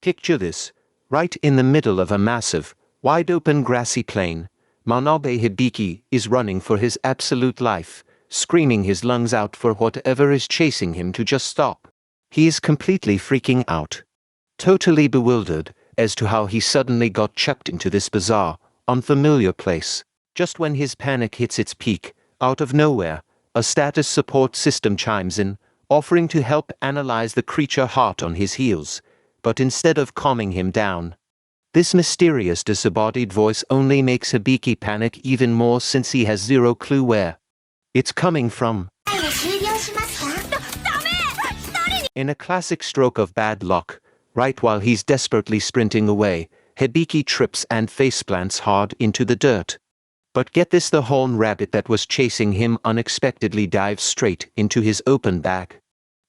Picture this, right in the middle of a massive, wide-open grassy plain, Manabe Hibiki is running for his absolute life, screaming his lungs out for whatever is chasing him to just stop. He is completely freaking out. Totally bewildered as to how he suddenly got chucked into this bizarre, unfamiliar place. Just when his panic hits its peak, out of nowhere, a status support system chimes in, offering to help analyze the creature hot on his heels, but instead of calming him down. This mysterious disembodied voice only makes Hibiki panic even more since he has zero clue where it's coming from. In a classic stroke of bad luck, right while he's desperately sprinting away, Hibiki trips and faceplants hard into the dirt. But get this, the horned rabbit that was chasing him unexpectedly dives straight into his open bag,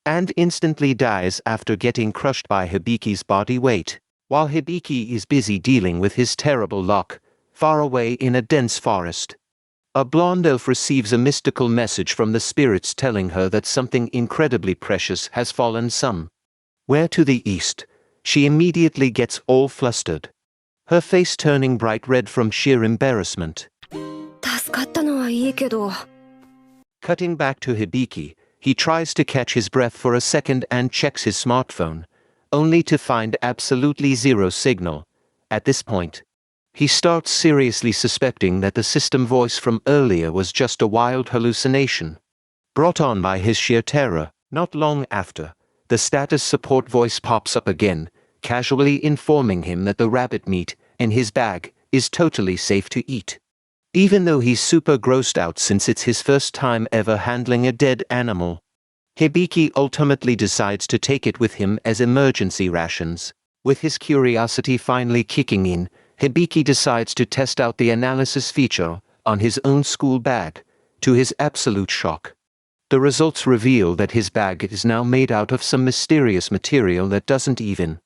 and instantly dies after getting crushed by Hibiki's body weight. While Hibiki is busy dealing with his terrible luck, far away in a dense forest, a blonde elf receives a mystical message from the spirits telling her that something incredibly precious has fallen somewhere to the east. She immediately gets all flustered, her face turning bright red from sheer embarrassment. Cutting back to Hibiki, he tries to catch his breath for a second and checks his smartphone, only to find absolutely zero signal. At this point, he starts seriously suspecting that the system voice from earlier was just a wild hallucination, brought on by his sheer terror. Not long after, the status support voice pops up again, casually informing him that the rabbit meat in his bag is totally safe to eat. Even though he's super grossed out since it's his first time ever handling a dead animal, Hibiki ultimately decides to take it with him as emergency rations. With his curiosity finally kicking in, Hibiki decides to test out the analysis feature on his own school bag. To his absolute shock, the results reveal that his bag is now made out of some mysterious material that doesn't even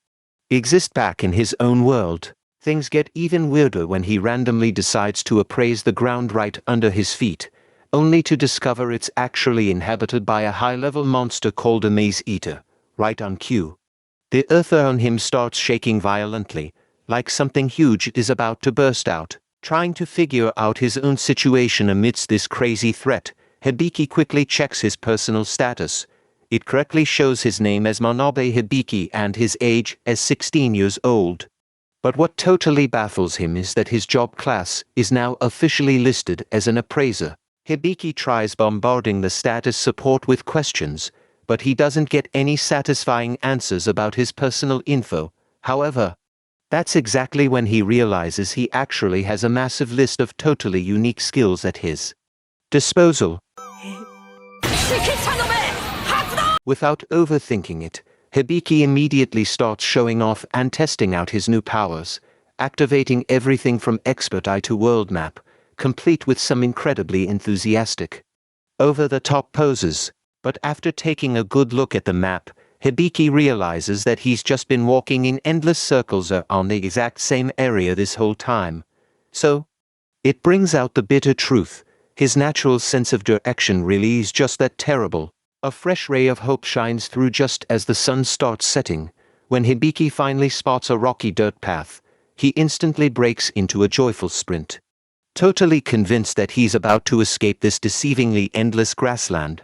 exist back in his own world. Things get even weirder when he randomly decides to appraise the ground right under his feet, only to discover it's actually inhabited by a high-level monster called a maze eater, right on cue. The earth on him starts shaking violently, like something huge is about to burst out. Trying to figure out his own situation amidst this crazy threat, Hibiki quickly checks his personal status. It correctly shows his name as Manabe Hibiki and his age as 16 years old. But what totally baffles him is that his job class is now officially listed as an appraiser. Hibiki tries bombarding the status support with questions, but he doesn't get any satisfying answers about his personal info. However, that's exactly when he realizes he actually has a massive list of totally unique skills at his disposal. Without overthinking it, Hibiki immediately starts showing off and testing out his new powers, activating everything from expert eye to world map, complete with some incredibly enthusiastic, over-the-top poses. But after taking a good look at the map, Hibiki realizes that he's just been walking in endless circles on the exact same area this whole time. So, it brings out the bitter truth. His natural sense of direction really is just that terrible. A fresh ray of hope shines through just as the sun starts setting. When Hibiki finally spots a rocky dirt path, he instantly breaks into a joyful sprint, totally convinced that he's about to escape this deceivingly endless grassland.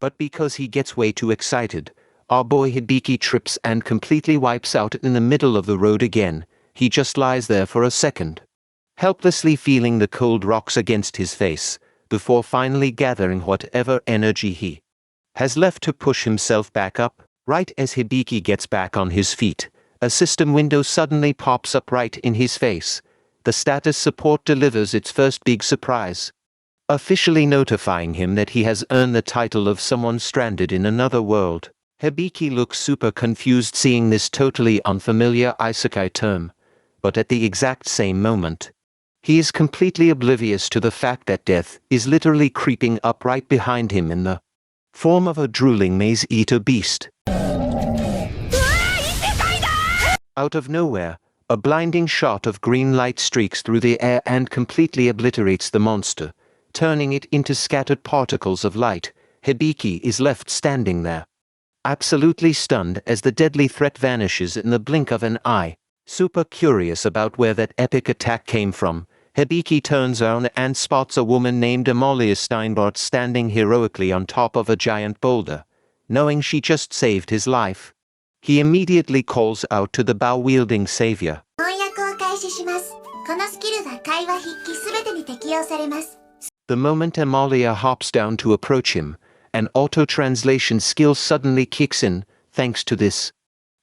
But because he gets way too excited, our boy Hibiki trips and completely wipes out in the middle of the road again. He just lies there for a second, helplessly feeling the cold rocks against his face, before finally gathering whatever energy he has left to push himself back up. Right as Hibiki gets back on his feet, a system window suddenly pops up right in his face. The status support delivers its first big surprise, officially notifying him that he has earned the title of someone stranded in another world. Hibiki looks super confused seeing this totally unfamiliar isekai term, but at the exact same moment, he is completely oblivious to the fact that death is literally creeping up right behind him in the form of a drooling maze-eater beast. Out of nowhere, a blinding shot of green light streaks through the air and completely obliterates the monster, turning it into scattered particles of light. Hibiki is left standing there, absolutely stunned as the deadly threat vanishes in the blink of an eye. Super curious about where that epic attack came from, Hibiki turns around and spots a woman named Amalia Steinbart standing heroically on top of a giant boulder. Knowing she just saved his life, he immediately calls out to the bow-wielding savior. The moment Amalia hops down to approach him, an auto-translation skill suddenly kicks in. Thanks to this,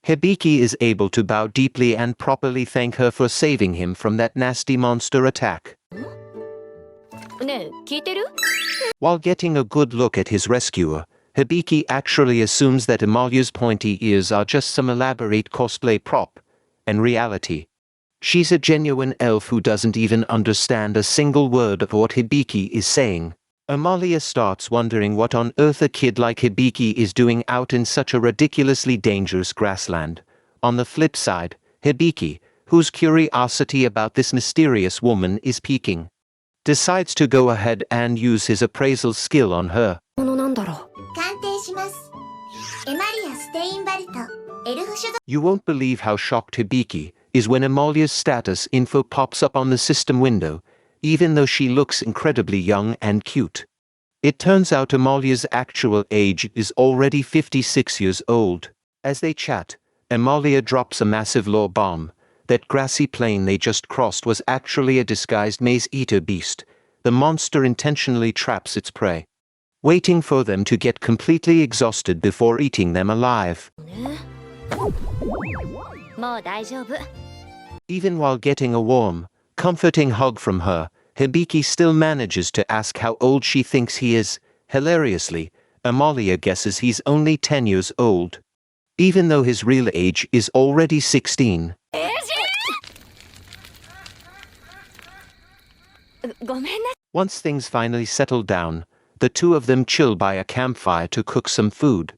Hibiki is able to bow deeply and properly thank her for saving him from that nasty monster attack. While getting a good look at his rescuer, Hibiki actually assumes that Amalia's pointy ears are just some elaborate cosplay prop. In reality, she's a genuine elf who doesn't even understand a single word of what Hibiki is saying. Amalia starts wondering what on earth a kid like Hibiki is doing out in such a ridiculously dangerous grassland. On the flip side, Hibiki, whose curiosity about this mysterious woman is piquing, decides to go ahead and use his appraisal skill on her. You won't believe how shocked Hibiki is when Amalia's status info pops up on the system window, even though she looks incredibly young and cute. It turns out Amalia's actual age is already 56 years old. As they chat, Amalia drops a massive lore bomb. That grassy plain they just crossed was actually a disguised maze-eater beast. The monster intentionally traps its prey, waiting for them to get completely exhausted before eating them alive. Even while getting a warm, comforting hug from her, Hibiki still manages to ask how old she thinks he is. Hilariously, Amalia guesses he's only 10 years old, even though his real age is already 16. Once things finally settle down, the two of them chill by a campfire to cook some food.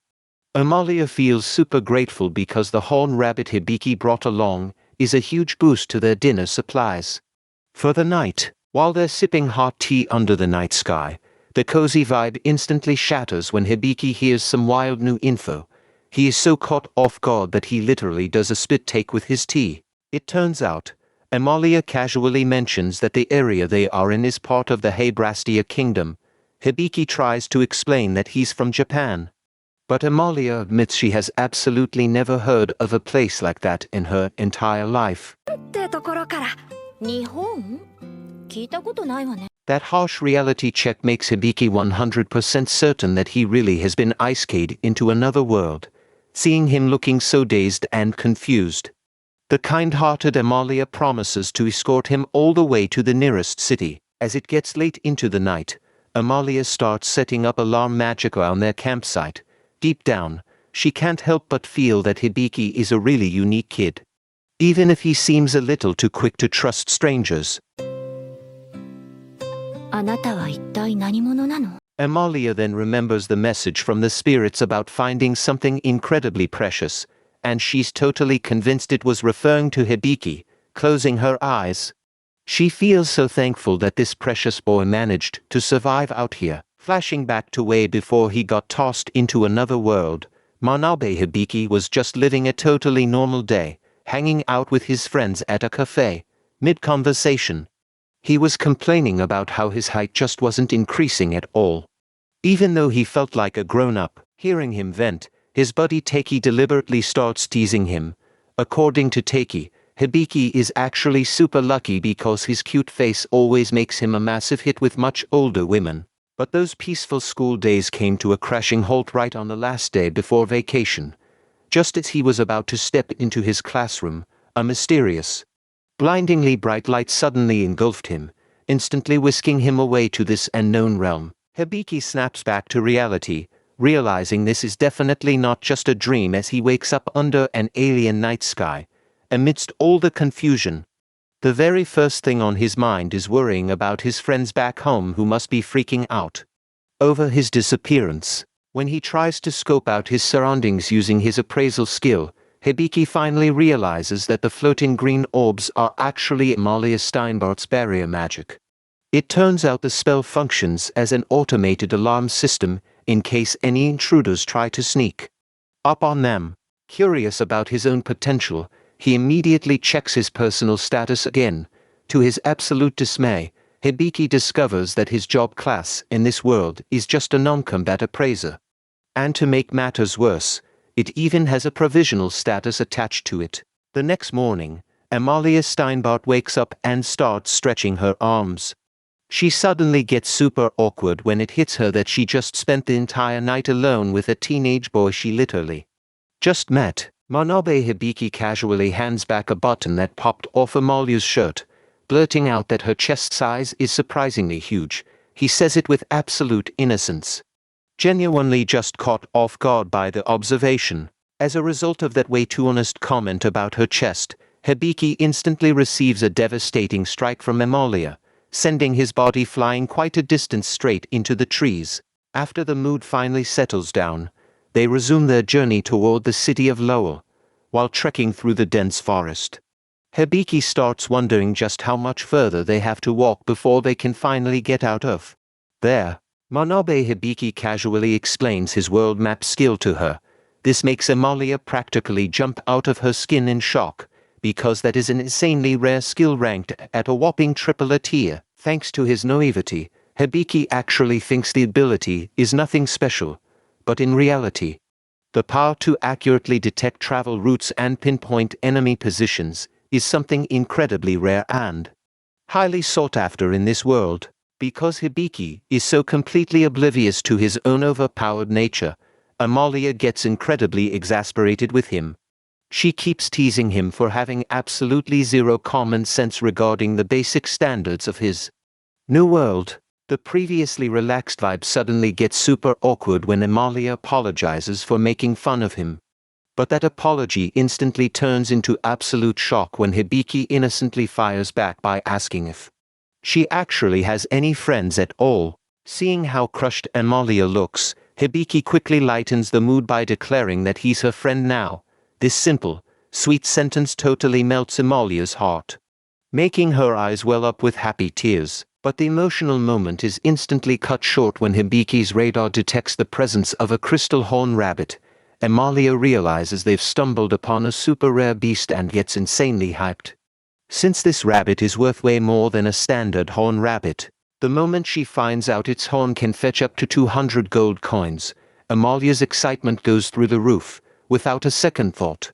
Amalia feels super grateful because the horned rabbit Hibiki brought along is a huge boost to their dinner supplies. For the night, while they're sipping hot tea under the night sky, the cozy vibe instantly shatters when Hibiki hears some wild new info. He is so caught off guard that he literally does a spit take with his tea. It turns out, Amalia casually mentions that the area they are in is part of the Heibrastia kingdom. Hibiki tries to explain that he's from Japan, but Amalia admits she has absolutely never heard of a place like that in her entire life. That harsh reality check makes Hibiki 100% certain that he really has been isekai'd into another world, seeing him looking so dazed and confused. The kind-hearted Amalia promises to escort him all the way to the nearest city. As it gets late into the night, Amalia starts setting up alarm magic around their campsite. Deep down, she can't help but feel that Hibiki is a really unique kid, even if he seems a little too quick to trust strangers. Amalia then remembers the message from the spirits about finding something incredibly precious, and she's totally convinced it was referring to Hibiki. Closing her eyes, she feels so thankful that this precious boy managed to survive out here. Flashing back to way before he got tossed into another world, Manabe Hibiki was just living a totally normal day, hanging out with his friends at a cafe. Mid-conversation, he was complaining about how his height just wasn't increasing at all, even though he felt like a grown-up. Hearing him vent, his buddy Taki deliberately starts teasing him. According to Taki, Hibiki is actually super lucky because his cute face always makes him a massive hit with much older women. But those peaceful school days came to a crashing halt right on the last day before vacation. Just as he was about to step into his classroom, a mysterious, blindingly bright light suddenly engulfed him, instantly whisking him away to this unknown realm. Hibiki snaps back to reality, realizing this is definitely not just a dream as he wakes up under an alien night sky. Amidst all the confusion, the very first thing on his mind is worrying about his friends back home who must be freaking out over his disappearance. When he tries to scope out his surroundings using his appraisal skill, Hibiki finally realizes that the floating green orbs are actually Amalia Steinbart's barrier magic. It turns out the spell functions as an automated alarm system in case any intruders try to sneak Up on them. Curious about his own potential, he immediately checks his personal status again. To his absolute dismay, Hibiki discovers that his job class in this world is just a non-combat appraiser. And to make matters worse, it even has a provisional status attached to it. The next morning, Amalia Steinbart wakes up and starts stretching her arms. She suddenly gets super awkward when it hits her that she just spent the entire night alone with a teenage boy she literally just met. Manabe Hibiki casually hands back a button that popped off Amalia's shirt, blurting out that her chest size is surprisingly huge. He says it with absolute innocence, genuinely just caught off guard by the observation. As a result of that way too honest comment about her chest, Hibiki instantly receives a devastating strike from Amalia, sending his body flying quite a distance straight into the trees. After the mood finally settles down, they resume their journey toward the city of Lowell, while trekking through the dense forest. Hibiki starts wondering just how much further they have to walk before they can finally get out of there. Manabe Hibiki casually explains his world map skill to her. This makes Amalia practically jump out of her skin in shock, because that is an insanely rare skill ranked at a whopping triple tier. Thanks to his naivety, Hibiki actually thinks the ability is nothing special, but in reality, the power to accurately detect travel routes and pinpoint enemy positions is something incredibly rare and highly sought after in this world. Because Hibiki is so completely oblivious to his own overpowered nature, Amalia gets incredibly exasperated with him. She keeps teasing him for having absolutely zero common sense regarding the basic standards of his new world. The previously relaxed vibe suddenly gets super awkward when Amalia apologizes for making fun of him. But that apology instantly turns into absolute shock when Hibiki innocently fires back by asking if she actually has any friends at all. Seeing how crushed Amalia looks, Hibiki quickly lightens the mood by declaring that he's her friend now. This simple, sweet sentence totally melts Amalia's heart, making her eyes well up with happy tears. But the emotional moment is instantly cut short when Hibiki's radar detects the presence of a crystal horn rabbit. Amalia realizes they've stumbled upon a super rare beast and gets insanely hyped. Since this rabbit is worth way more than a standard horn rabbit, the moment she finds out its horn can fetch up to 200 gold coins, Amalia's excitement goes through the roof. Without a second thought,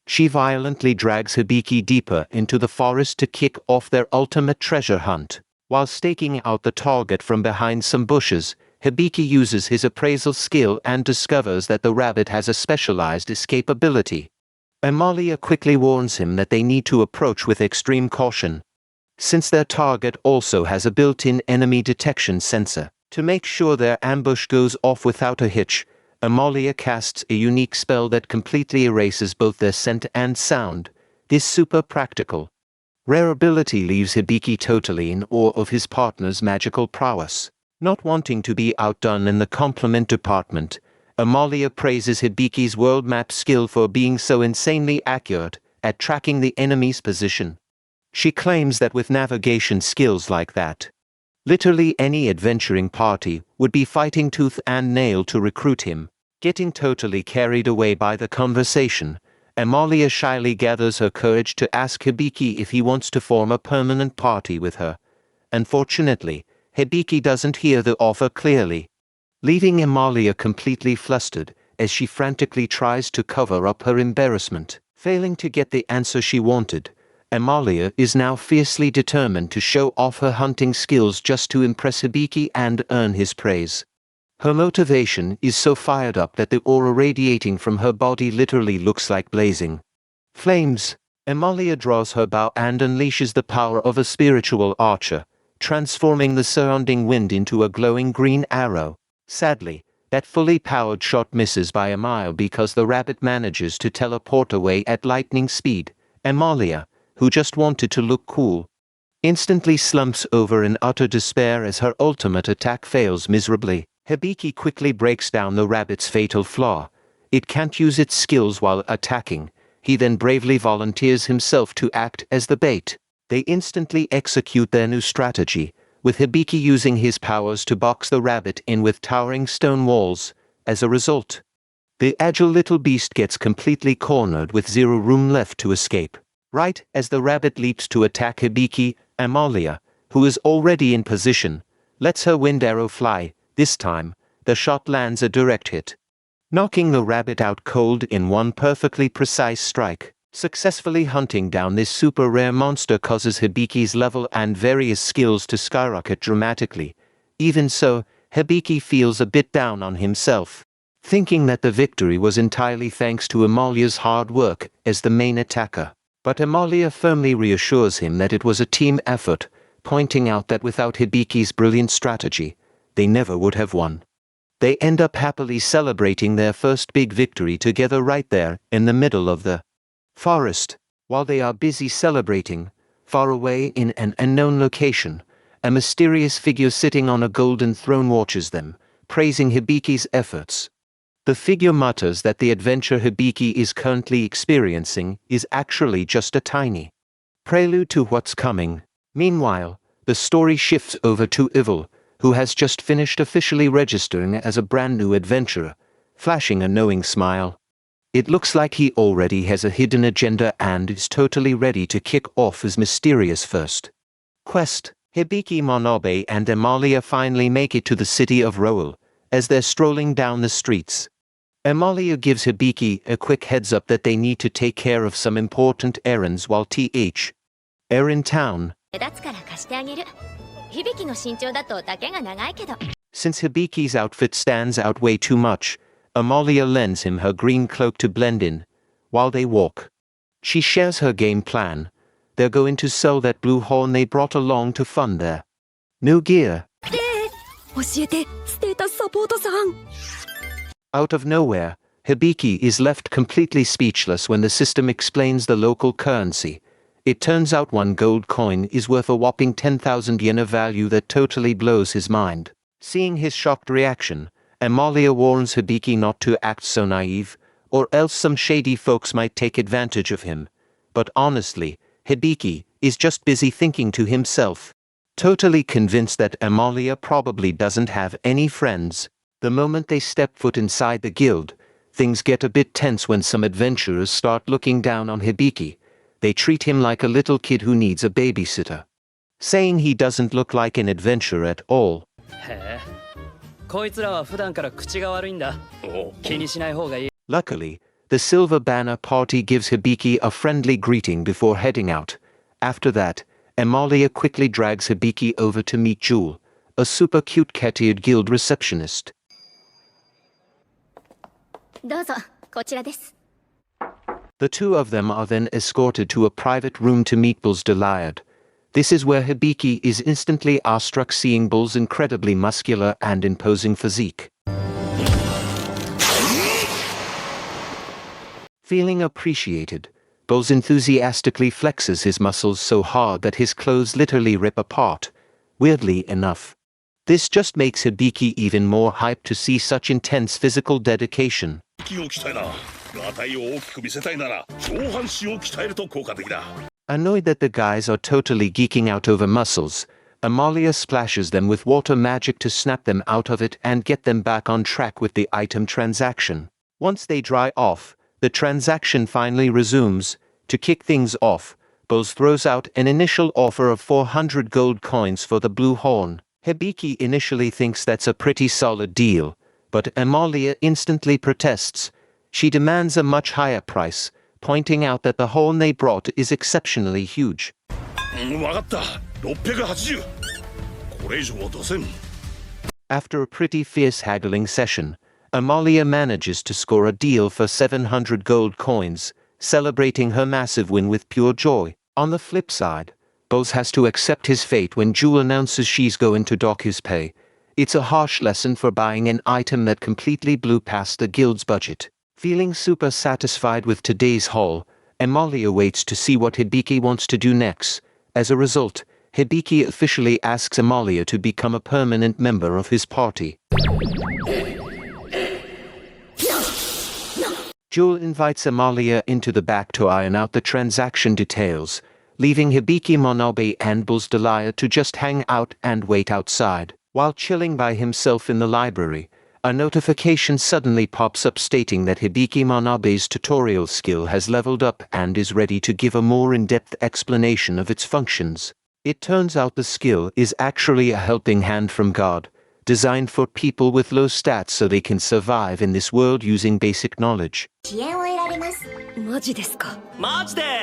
she violently drags Hibiki deeper into the forest to kick off their ultimate treasure hunt. While staking out the target from behind some bushes, Hibiki uses his appraisal skill and discovers that the rabbit has a specialized escape ability. Amalia quickly warns him that they need to approach with extreme caution, since their target also has a built-in enemy detection sensor. To make sure their ambush goes off without a hitch, Amalia casts a unique spell that completely erases both their scent and sound. This super practical, rare ability leaves Hibiki totally in awe of his partner's magical prowess. Not wanting to be outdone in the compliment department, Amalia praises Hibiki's world map skill for being so insanely accurate at tracking the enemy's position. She claims that with navigation skills like that, literally any adventuring party would be fighting tooth and nail to recruit him. Getting totally carried away by the conversation, Amalia shyly gathers her courage to ask Hibiki if he wants to form a permanent party with her. Unfortunately, Hibiki doesn't hear the offer clearly, leaving Amalia completely flustered as she frantically tries to cover up her embarrassment. Failing to get the answer she wanted, Amalia is now fiercely determined to show off her hunting skills just to impress Hibiki and earn his praise. Her motivation is so fired up that the aura radiating from her body literally looks like blazing flames. Amalia draws her bow and unleashes the power of a spiritual archer, transforming the surrounding wind into a glowing green arrow. Sadly, that fully powered shot misses by a mile because the rabbit manages to teleport away at lightning speed. Amalia, who just wanted to look cool, instantly slumps over in utter despair as her ultimate attack fails miserably. Hibiki quickly breaks down the rabbit's fatal flaw. It can't use its skills while attacking. He then bravely volunteers himself to act as the bait. They instantly execute their new strategy, with Hibiki using his powers to box the rabbit in with towering stone walls. As a result, The agile little beast gets completely cornered with zero room left to escape. Right as the rabbit leaps to attack Hibiki, Amalia, who is already in position, lets her wind arrow fly. This time, the shot lands a direct hit, knocking the rabbit out cold in one perfectly precise strike. Successfully hunting down this super rare monster causes Hibiki's level and various skills to skyrocket dramatically. Even so, Hibiki feels a bit down on himself, thinking that the victory was entirely thanks to Amalia's hard work as the main attacker. But Amalia firmly reassures him that it was a team effort, pointing out that without Hibiki's brilliant strategy, they never would have won. They end up happily celebrating their first big victory together right there in the middle of the forest. While they are busy celebrating, far away in an unknown location, a mysterious figure sitting on a golden throne watches them, praising Hibiki's efforts. The figure mutters that the adventure Hibiki is currently experiencing is actually just a tiny prelude to what's coming. Meanwhile, the story shifts over to Evil, who has just finished officially registering as a brand new adventurer, flashing a knowing smile. It looks like he already has a hidden agenda and is totally ready to kick off his mysterious first quest. Hibiki Monobe and Amalia finally make it to the city of Roel. As they're strolling down the streets, Amalia gives Hibiki a quick heads up that they need to take care of some important errands while are in town. Since Hibiki's outfit stands out way too much, Amalia lends him her green cloak to blend in. While they walk, she shares her game plan. They're going to sell that blue horn they brought along to fund their new gear. Out of nowhere, Hibiki is left completely speechless when the system explains the local currency. It turns out one gold coin is worth a whopping 10,000 yen, a value that totally blows his mind. Seeing his shocked reaction, Amalia warns Hibiki not to act so naive, or else some shady folks might take advantage of him. But honestly, Hibiki is just busy thinking to himself, totally convinced that Amalia probably doesn't have any friends. The moment they step foot inside the guild, things get a bit tense when some adventurers start looking down on Hibiki. They treat him like a little kid who needs a babysitter, saying he doesn't look like an adventurer at all. Luckily, the Silver Banner party gives Hibiki a friendly greeting before heading out. After that, Amalia quickly drags Hibiki over to meet Jewel, a super cute cat-eared guild receptionist. The two of them are then escorted to a private room to meet Bulls Deliad. This is where Hibiki is instantly awestruck seeing Bull's incredibly muscular and imposing physique. Feeling appreciated, Bulls enthusiastically flexes his muscles so hard that his clothes literally rip apart. Weirdly enough, this just makes Hibiki even more hyped to see such intense physical dedication. Annoyed that the guys are totally geeking out over muscles, Amalia splashes them with water magic to snap them out of it and get them back on track with the item transaction. Once they dry off, the transaction finally resumes. To kick things off, Bulls throws out an initial offer of 400 gold coins for the blue horn. Hibiki initially thinks that's a pretty solid deal, but Amalia instantly protests. She demands a much higher price, pointing out that the horn they brought is exceptionally huge. After a pretty fierce haggling session, Amalia manages to score a deal for 700 gold coins, celebrating her massive win with pure joy. On the flip side, Bulls has to accept his fate when Jewel announces she's going to dock his pay. It's a harsh lesson for buying an item that completely blew past the guild's budget. Feeling super satisfied with today's haul, Amalia waits to see what Hibiki wants to do next. As a result, Hibiki officially asks Amalia to become a permanent member of his party. Jewel invites Amalia into the back to iron out the transaction details, leaving Hibiki Monobe and Bulls Deliad to just hang out and wait outside. While chilling by himself in the library, a notification suddenly pops up stating that Hibiki Manabe's tutorial skill has leveled up and is ready to give a more in-depth explanation of its functions. It turns out the skill is actually a helping hand from God, designed for people with low stats so they can survive in this world using basic knowledge.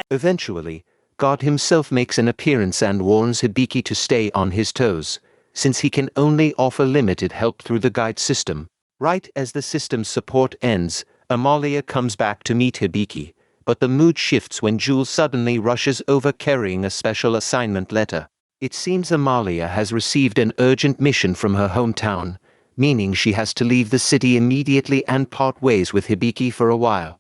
Eventually, God himself makes an appearance and warns Hibiki to stay on his toes, since he can only offer limited help through the guide system. Right as the system's support ends, Amalia comes back to meet Hibiki, but the mood shifts when Jules suddenly rushes over carrying a special assignment letter. It seems Amalia has received an urgent mission from her hometown, meaning she has to leave the city immediately and part ways with Hibiki for a while.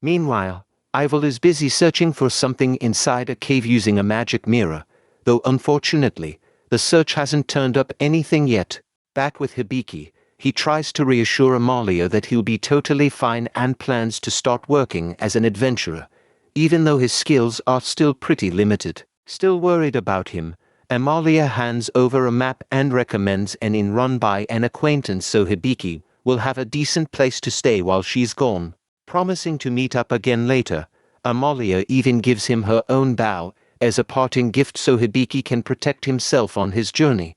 Meanwhile, Ivel is busy searching for something inside a cave using a magic mirror, though unfortunately, the search hasn't turned up anything yet. Back with Hibiki, he tries to reassure Amalia that he'll be totally fine and plans to start working as an adventurer, even though his skills are still pretty limited. Still worried about him, Amalia hands over a map and recommends an inn run by an acquaintance so Hibiki will have a decent place to stay while she's gone. Promising to meet up again later, Amalia even gives him her own bow as a parting gift so Hibiki can protect himself on his journey.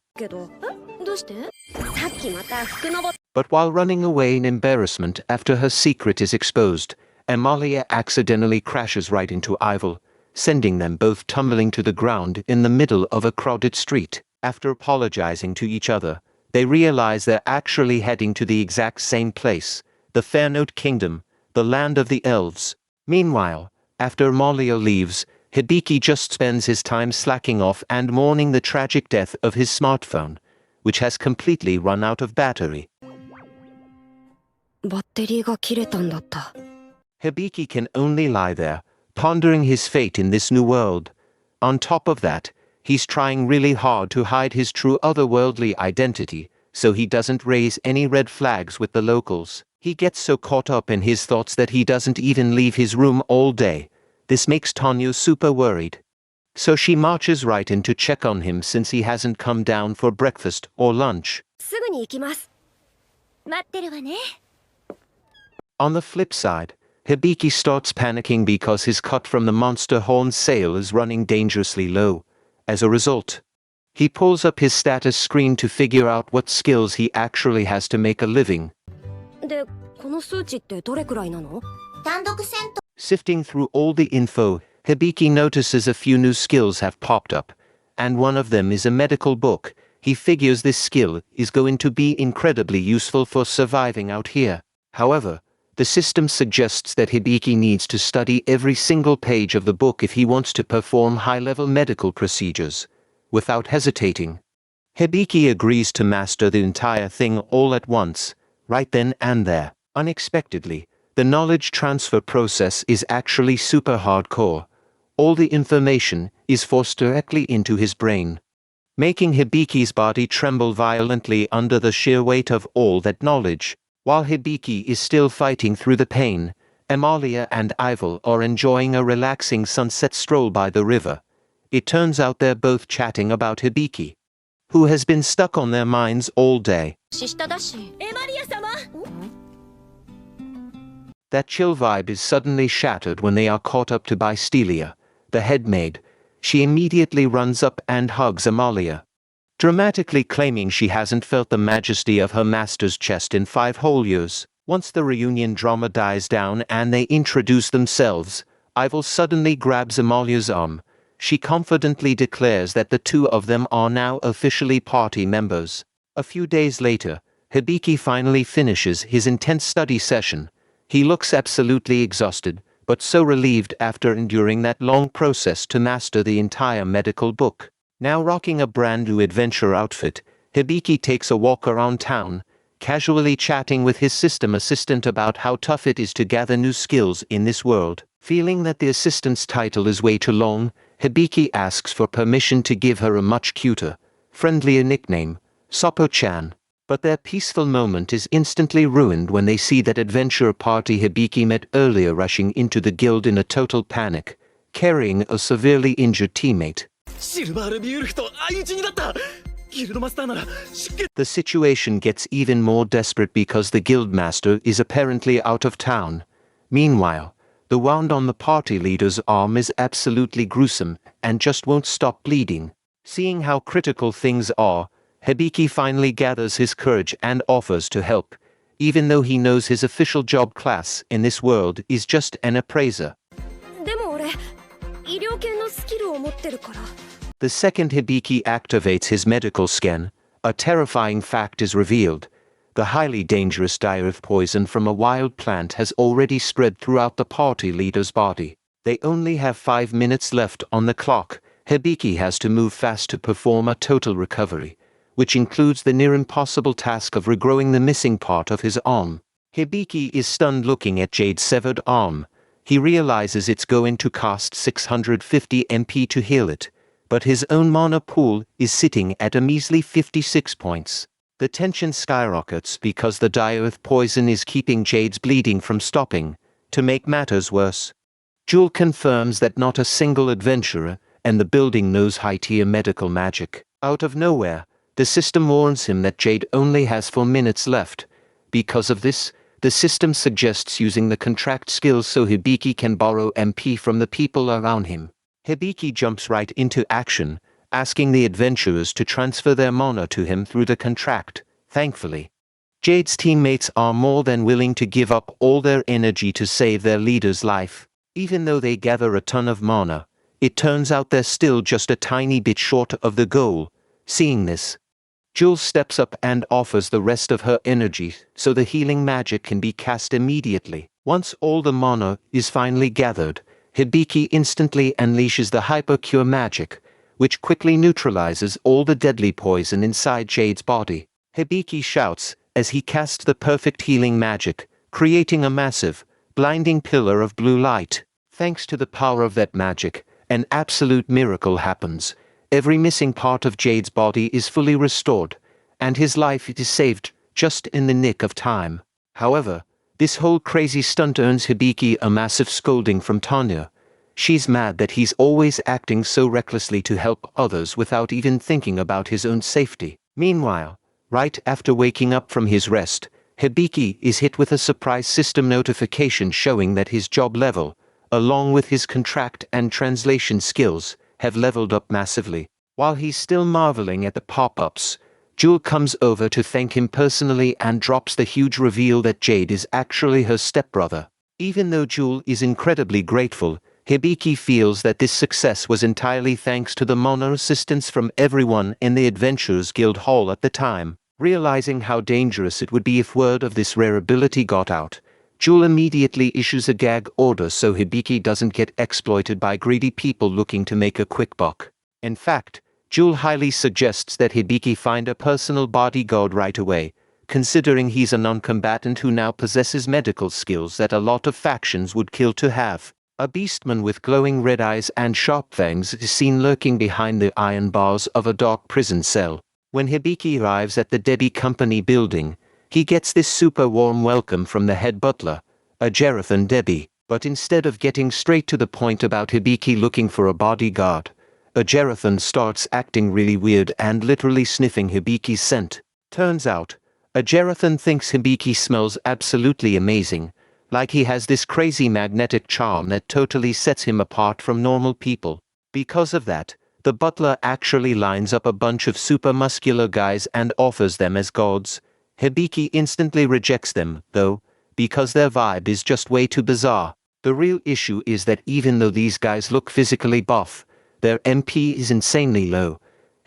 But while running away in embarrassment after her secret is exposed, Amalia accidentally crashes right into Ivel, sending them both tumbling to the ground in the middle of a crowded street. After apologizing to each other, they realize they're actually heading to the exact same place, the Fairnote Kingdom, the land of the elves. Meanwhile, after Amalia leaves, Hibiki just spends his time slacking off and mourning the tragic death of his smartphone, which has completely run out of battery. Hibiki can only lie there, pondering his fate in this new world. On top of that, he's trying really hard to hide his true otherworldly identity, so he doesn't raise any red flags with the locals. He gets so caught up in his thoughts that he doesn't even leave his room all day. This makes Tonyo super worried. So she marches right in to check on him since he hasn't come down for breakfast or lunch. On the flip side, Hibiki starts panicking because his cut from the Monster Horn sale is running dangerously low. As a result, he pulls up his status screen to figure out what skills he actually has to make a living. Sifting through all the info, Hibiki notices a few new skills have popped up, and one of them is a medical book. He figures this skill is going to be incredibly useful for surviving out here. However, the system suggests that Hibiki needs to study every single page of the book if he wants to perform high-level medical procedures. Without hesitating, Hibiki agrees to master the entire thing all at once, right then and there. Unexpectedly, the knowledge transfer process is actually super hardcore. All the information is forced directly into his brain, making Hibiki's body tremble violently under the sheer weight of all that knowledge. While Hibiki is still fighting through the pain, Amalia and Ivel are enjoying a relaxing sunset stroll by the river. It turns out they're both chatting about Hibiki, who has been stuck on their minds all day. That chill vibe is suddenly shattered when they are caught up to by Stelia, the head maid. She immediately runs up and hugs Amalia, dramatically claiming she hasn't felt the majesty of her master's chest in 5 whole years. Once the reunion drama dies down and they introduce themselves, Ivel suddenly grabs Amalia's arm. She confidently declares that the two of them are now officially party members. A few days later, Hibiki finally finishes his intense study session. He looks absolutely exhausted, but so relieved after enduring that long process to master the entire medical book. Now rocking a brand new adventure outfit, Hibiki takes a walk around town, casually chatting with his system assistant about how tough it is to gather new skills in this world. Feeling that the assistant's title is way too long, Hibiki asks for permission to give her a much cuter, friendlier nickname, Soppo-chan. But their peaceful moment is instantly ruined when they see that adventure party Hibiki met earlier rushing into the guild in a total panic, carrying a severely injured teammate. The situation gets even more desperate because the guildmaster is apparently out of town. Meanwhile, the wound on the party leader's arm is absolutely gruesome and just won't stop bleeding. Seeing how critical things are, Hibiki finally gathers his courage and offers to help, even though he knows his official job class in this world is just an appraiser. The second Hibiki activates his medical scan, a terrifying fact is revealed. The highly dangerous dye of poison from a wild plant has already spread throughout the party leader's body. They only have 5 minutes left on the clock. Hibiki has to move fast to perform a total recovery, which includes the near impossible task of regrowing the missing part of his arm. Hibiki is stunned looking at Jade's severed arm. He realizes it's going to cost 650 MP to heal it, but his own mana pool is sitting at a measly 56 points. The tension skyrockets because the dye-earth poison is keeping Jade's bleeding from stopping. To make matters worse, Jewel confirms that not a single adventurer and the building knows high-tier medical magic. Out of nowhere, the system warns him that Jade only has 4 minutes left. Because of this, the system suggests using the contract skills so Hibiki can borrow MP from the people around him. Hibiki jumps right into action, asking the adventurers to transfer their mana to him through the contract. Thankfully, Jade's teammates are more than willing to give up all their energy to save their leader's life. Even though they gather a ton of mana, it turns out they're still just a tiny bit short of the goal. Seeing this, Jewel steps up and offers the rest of her energy so the healing magic can be cast immediately. Once all the mana is finally gathered, Hibiki instantly unleashes the hyper-cure magic, which quickly neutralizes all the deadly poison inside Jade's body. Hibiki shouts as he casts the perfect healing magic, creating a massive, blinding pillar of blue light. Thanks to the power of that magic, an absolute miracle happens. Every missing part of Jade's body is fully restored, and his life is saved just in the nick of time. However, this whole crazy stunt earns Hibiki a massive scolding from Tanya. She's mad that he's always acting so recklessly to help others without even thinking about his own safety. Meanwhile, right after waking up from his rest, Hibiki is hit with a surprise system notification showing that his job level, along with his contract and translation skills, have leveled up massively. While he's still marveling at the pop-ups, Jewel comes over to thank him personally and drops the huge reveal that Jade is actually her stepbrother. Even though Jewel is incredibly grateful, Hibiki feels that this success was entirely thanks to the mana assistance from everyone in the Adventurers Guild Hall at the time. Realizing how dangerous it would be if word of this rare ability got out, Jewel immediately issues a gag order so Hibiki doesn't get exploited by greedy people looking to make a quick buck. In fact, Jewel highly suggests that Hibiki find a personal bodyguard right away, considering he's a non-combatant who now possesses medical skills that a lot of factions would kill to have. A beastman with glowing red eyes and sharp fangs is seen lurking behind the iron bars of a dark prison cell. When Hibiki arrives at the Debbie Company building, he gets this super warm welcome from the head butler, a Jerathan Debbie. But instead of getting straight to the point about Hibiki looking for a bodyguard, a Jerathan starts acting really weird and literally sniffing Hibiki's scent. Turns out, a Jerathan thinks Hibiki smells absolutely amazing, like he has this crazy magnetic charm that totally sets him apart from normal people. Because of that, the butler actually lines up a bunch of super muscular guys and offers them as gods. Hibiki instantly rejects them, though, because their vibe is just way too bizarre. The real issue is that even though these guys look physically buff, their MP is insanely low.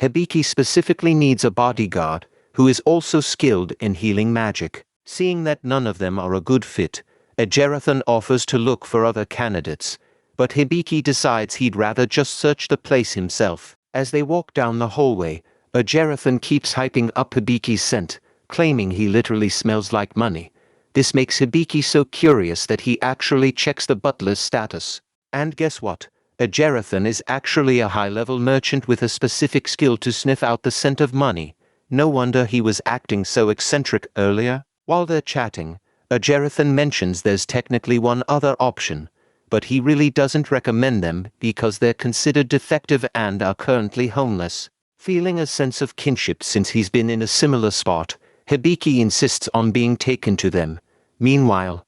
Hibiki specifically needs a bodyguard, who is also skilled in healing magic. Seeing that none of them are a good fit, a Jerathan offers to look for other candidates, but Hibiki decides he'd rather just search the place himself. As they walk down the hallway, a Jerathan keeps hyping up Hibiki's scent, claiming he literally smells like money. This makes Hibiki so curious that he actually checks the butler's status. And guess what? A Jerathan is actually a high-level merchant with a specific skill to sniff out the scent of money. No wonder he was acting so eccentric earlier. While they're chatting, a Jerathan mentions there's technically one other option, but he really doesn't recommend them because they're considered defective and are currently homeless. Feeling a sense of kinship since he's been in a similar spot, Hibiki insists on being taken to them. Meanwhile,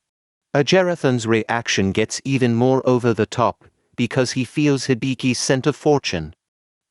Ajerathan's reaction gets even more over the top, because he feels Hibiki's scent of fortune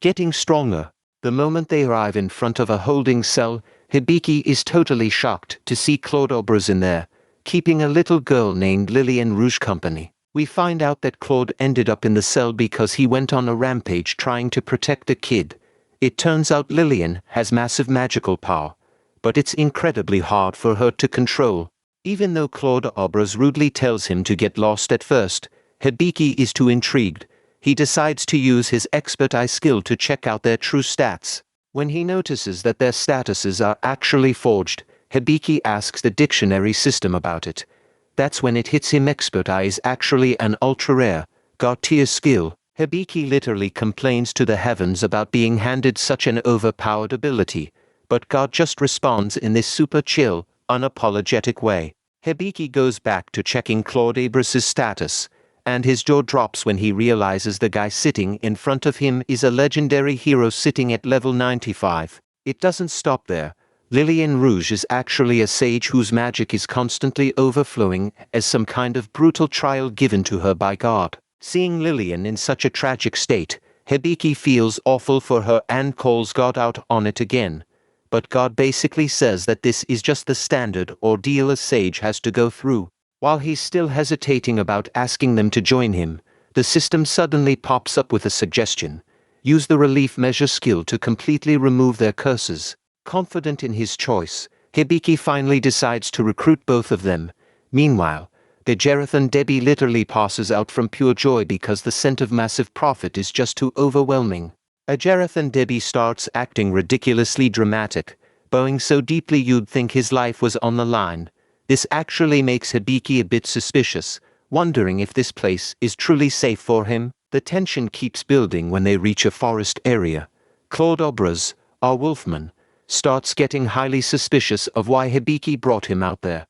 getting stronger. The moment they arrive in front of a holding cell, Hibiki is totally shocked to see Claude Obras in there, keeping a little girl named Lillian Rouge company. We find out that Claude ended up in the cell because he went on a rampage trying to protect a kid. It turns out Lillian has massive magical power, but it's incredibly hard for her to control. Even though Claude Obras rudely tells him to get lost at first, Hibiki is too intrigued. He decides to use his expert eye skill to check out their true stats. When he notices that their statuses are actually forged, Hibiki asks the dictionary system about it. That's when it hits him expert eye is actually an ultra-rare, god-tier skill. Hibiki literally complains to the heavens about being handed such an overpowered ability, but God just responds in this super chill, unapologetic way. Hibiki goes back to checking Claude Obras' status, and his jaw drops when he realizes the guy sitting in front of him is a legendary hero sitting at level 95. It doesn't stop there. Lillian Rouge is actually a sage whose magic is constantly overflowing as some kind of brutal trial given to her by God. Seeing Lillian in such a tragic state, Hibiki feels awful for her and calls God out on it again. But God basically says that this is just the standard ordeal a sage has to go through. While he's still hesitating about asking them to join him, the system suddenly pops up with a suggestion. Use the relief measure skill to completely remove their curses. Confident in his choice, Hibiki finally decides to recruit both of them. Meanwhile, Ajerathan Debbie literally passes out from pure joy because the scent of massive profit is just too overwhelming. Ajerathan Debbie starts acting ridiculously dramatic, bowing so deeply you'd think his life was on the line. This actually makes Hibiki a bit suspicious, wondering if this place is truly safe for him. The tension keeps building when they reach a forest area. Claude Obras, our wolfman, starts getting highly suspicious of why Hibiki brought him out there.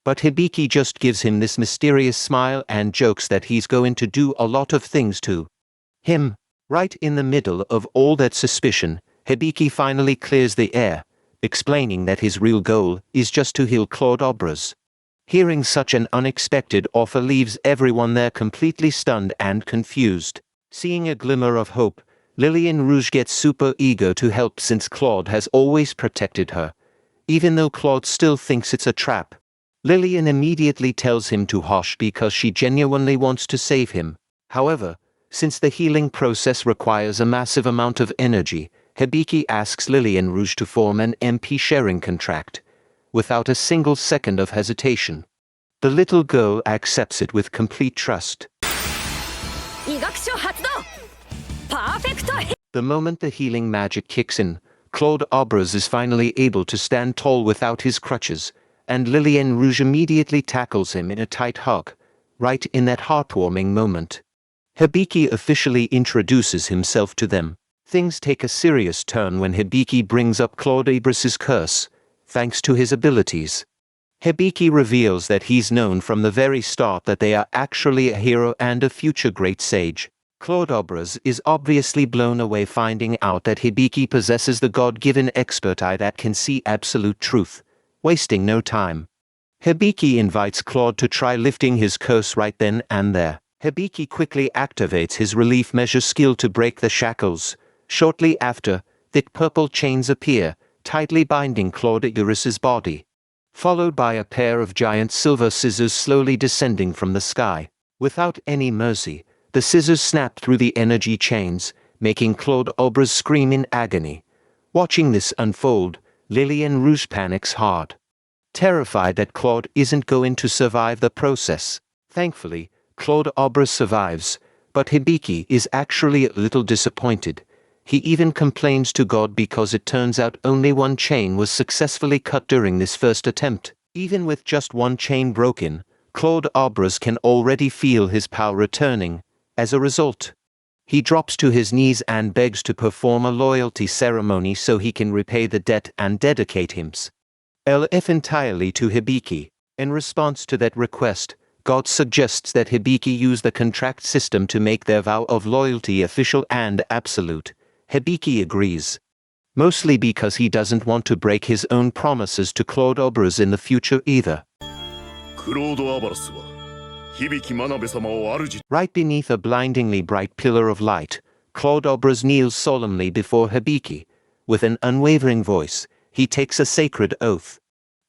But Hibiki just gives him this mysterious smile and jokes that he's going to do a lot of things to him. Right in the middle of all that suspicion, Hibiki finally clears the air, explaining that his real goal is just to heal Claude Obras. Hearing such an unexpected offer leaves everyone there completely stunned and confused. Seeing a glimmer of hope, Lillian Rouge gets super eager to help since Claude has always protected her. Even though Claude still thinks it's a trap, Lillian immediately tells him to hush because she genuinely wants to save him. However, since the healing process requires a massive amount of energy, Hibiki asks Lillian Rouge to form an MP sharing contract. Without a single second of hesitation, the little girl accepts it with complete trust. The moment the healing magic kicks in, Claude Obras is finally able to stand tall without his crutches, and Lillian Rouge immediately tackles him in a tight hug. Right in that heartwarming moment, Hibiki officially introduces himself to them. Things take a serious turn when Hibiki brings up Claude Obras' curse, thanks to his abilities. Hibiki reveals that he's known from the very start that they are actually a hero and a future great sage. Claude Obras is obviously blown away finding out that Hibiki possesses the God-given expert eye that can see absolute truth. Wasting no time, Hibiki invites Claude to try lifting his curse right then and there. Hibiki quickly activates his relief measure skill to break the shackles. Shortly after, thick purple chains appear, tightly binding Claude Obras' body, followed by a pair of giant silver scissors slowly descending from the sky. Without any mercy, the scissors snap through the energy chains, making Claude Obras scream in agony. Watching this unfold, Lillian Rouge panics hard, terrified that Claude isn't going to survive the process. Thankfully, Claude Obras survives, but Hibiki is actually a little disappointed. He even complains to God because it turns out only one chain was successfully cut during this first attempt. Even with just one chain broken, Claude Obras can already feel his power returning. As a result, he drops to his knees and begs to perform a loyalty ceremony so he can repay the debt and dedicate himself entirely to Hibiki. In response to that request, God suggests that Hibiki use the contract system to make their vow of loyalty official and absolute. Hibiki agrees. Mostly because he doesn't want to break his own promises to Claude Obras in the future either. Right beneath a blindingly bright pillar of light, Claude Obras kneels solemnly before Hibiki. With an unwavering voice, he takes a sacred oath,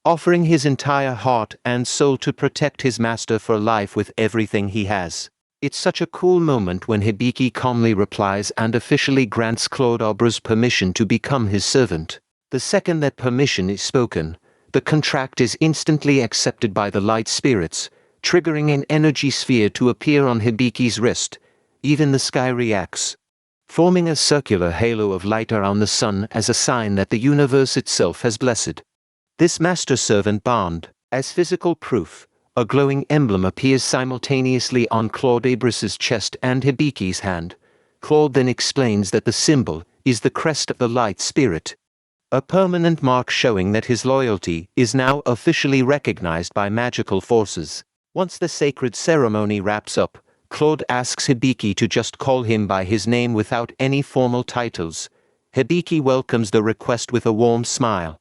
offering his entire heart and soul to protect his master for life with everything he has. It's such a cool moment when Hibiki calmly replies and officially grants Claude Obras permission to become his servant. The second that permission is spoken, the contract is instantly accepted by the light spirits, triggering an energy sphere to appear on Hibiki's wrist. Even the sky reacts, forming a circular halo of light around the sun as a sign that the universe itself has blessed this master-servant bond. As physical proof, a glowing emblem appears simultaneously on Claude Obras's chest and Hibiki's hand. Claude then explains that the symbol is the crest of the light spirit, a permanent mark showing that his loyalty is now officially recognized by magical forces. Once the sacred ceremony wraps up, Claude asks Hibiki to just call him by his name without any formal titles. Hibiki welcomes the request with a warm smile,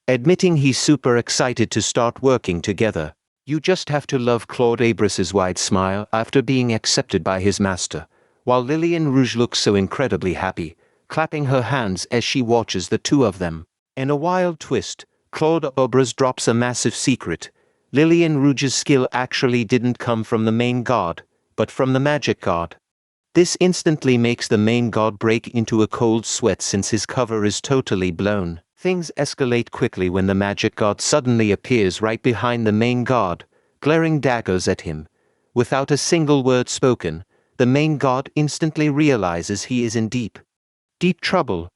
admitting he's super excited to start working together. You just have to love Claude Obras's wide smile after being accepted by his master, while Lillian Rouge looks so incredibly happy, clapping her hands as she watches the two of them. In a wild twist, Claude Obras drops a massive secret. Lillian Rouge's skill actually didn't come from the main god, but from the magic god. This instantly makes the main god break into a cold sweat since his cover is totally blown. Things escalate quickly when the magic god suddenly appears right behind the main god, glaring daggers at him. Without a single word spoken, the main god instantly realizes he is in deep trouble.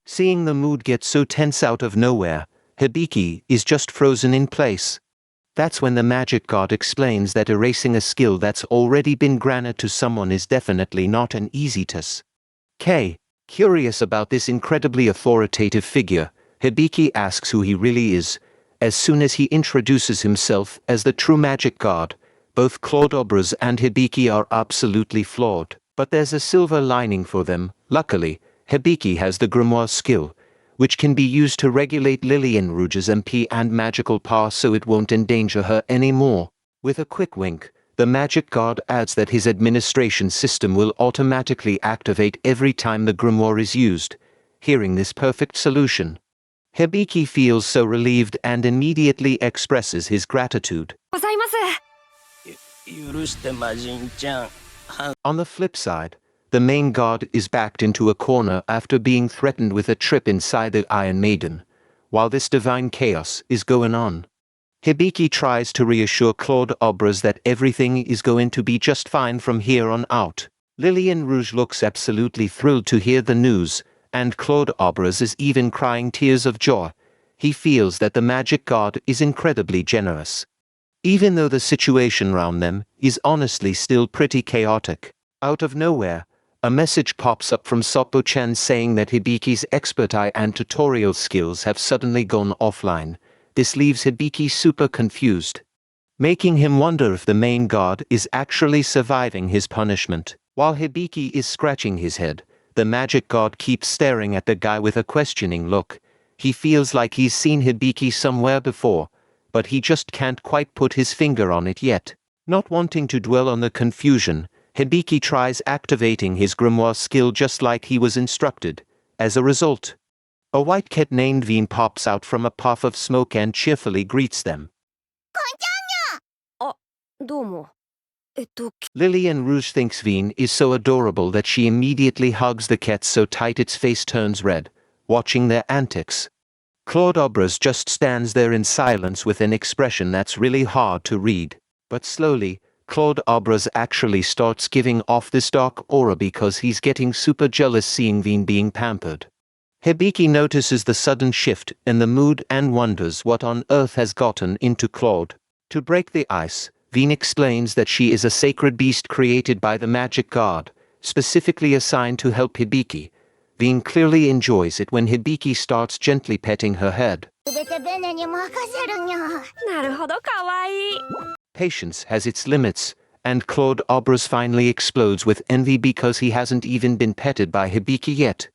Seeing the mood get so tense out of nowhere, Hibiki is just frozen in place. That's when the magic god explains that erasing a skill that's already been granted to someone is definitely not an easy task. Curious about this incredibly authoritative figure, Hibiki asks who he really is. As soon as he introduces himself as the true magic god, both Claude Obras and Hibiki are absolutely floored. But there's a silver lining for them. Luckily, Hibiki has the grimoire skill, which can be used to regulate Lillian Rouge's MP and magical power so it won't endanger her anymore. With a quick wink, the magic god adds that his administration system will automatically activate every time the grimoire is used. Hearing this perfect solution, Hibiki feels so relieved and immediately expresses his gratitude. On the flip side, the main god is backed into a corner after being threatened with a trip inside the Iron Maiden. While this divine chaos is going on, Hibiki tries to reassure Claude Obras that everything is going to be just fine from here on out. Lillian Rouge looks absolutely thrilled to hear the news, and Claude Obras is even crying tears of joy. He feels that the magic god is incredibly generous, even though the situation around them is honestly still pretty chaotic. Out of nowhere, a message pops up from Soppo-chan saying that Hibiki's expert eye and tutorial skills have suddenly gone offline. This leaves Hibiki super confused, making him wonder if the main god is actually surviving his punishment. While Hibiki is scratching his head, the magic god keeps staring at the guy with a questioning look. He feels like he's seen Hibiki somewhere before, but he just can't quite put his finger on it yet. Not wanting to dwell on the confusion, Hibiki tries activating his grimoire skill just like he was instructed. As a result, a white cat named Veen pops out from a puff of smoke and cheerfully greets them. Lillian Rouge thinks Veen is so adorable that she immediately hugs the cat so tight its face turns red, watching their antics. Claude Obras just stands there in silence with an expression that's really hard to read. But slowly, Claude Obras actually starts giving off this dark aura because he's getting super jealous seeing Veen being pampered. Hibiki notices the sudden shift in the mood and wonders what on earth has gotten into Claude. To break the ice, Veen explains that she is a sacred beast created by the magic god, specifically assigned to help Hibiki. Veen clearly enjoys it when Hibiki starts gently petting her head. Patience has its limits, and Claude Obras finally explodes with envy because he hasn't even been petted by Hibiki yet.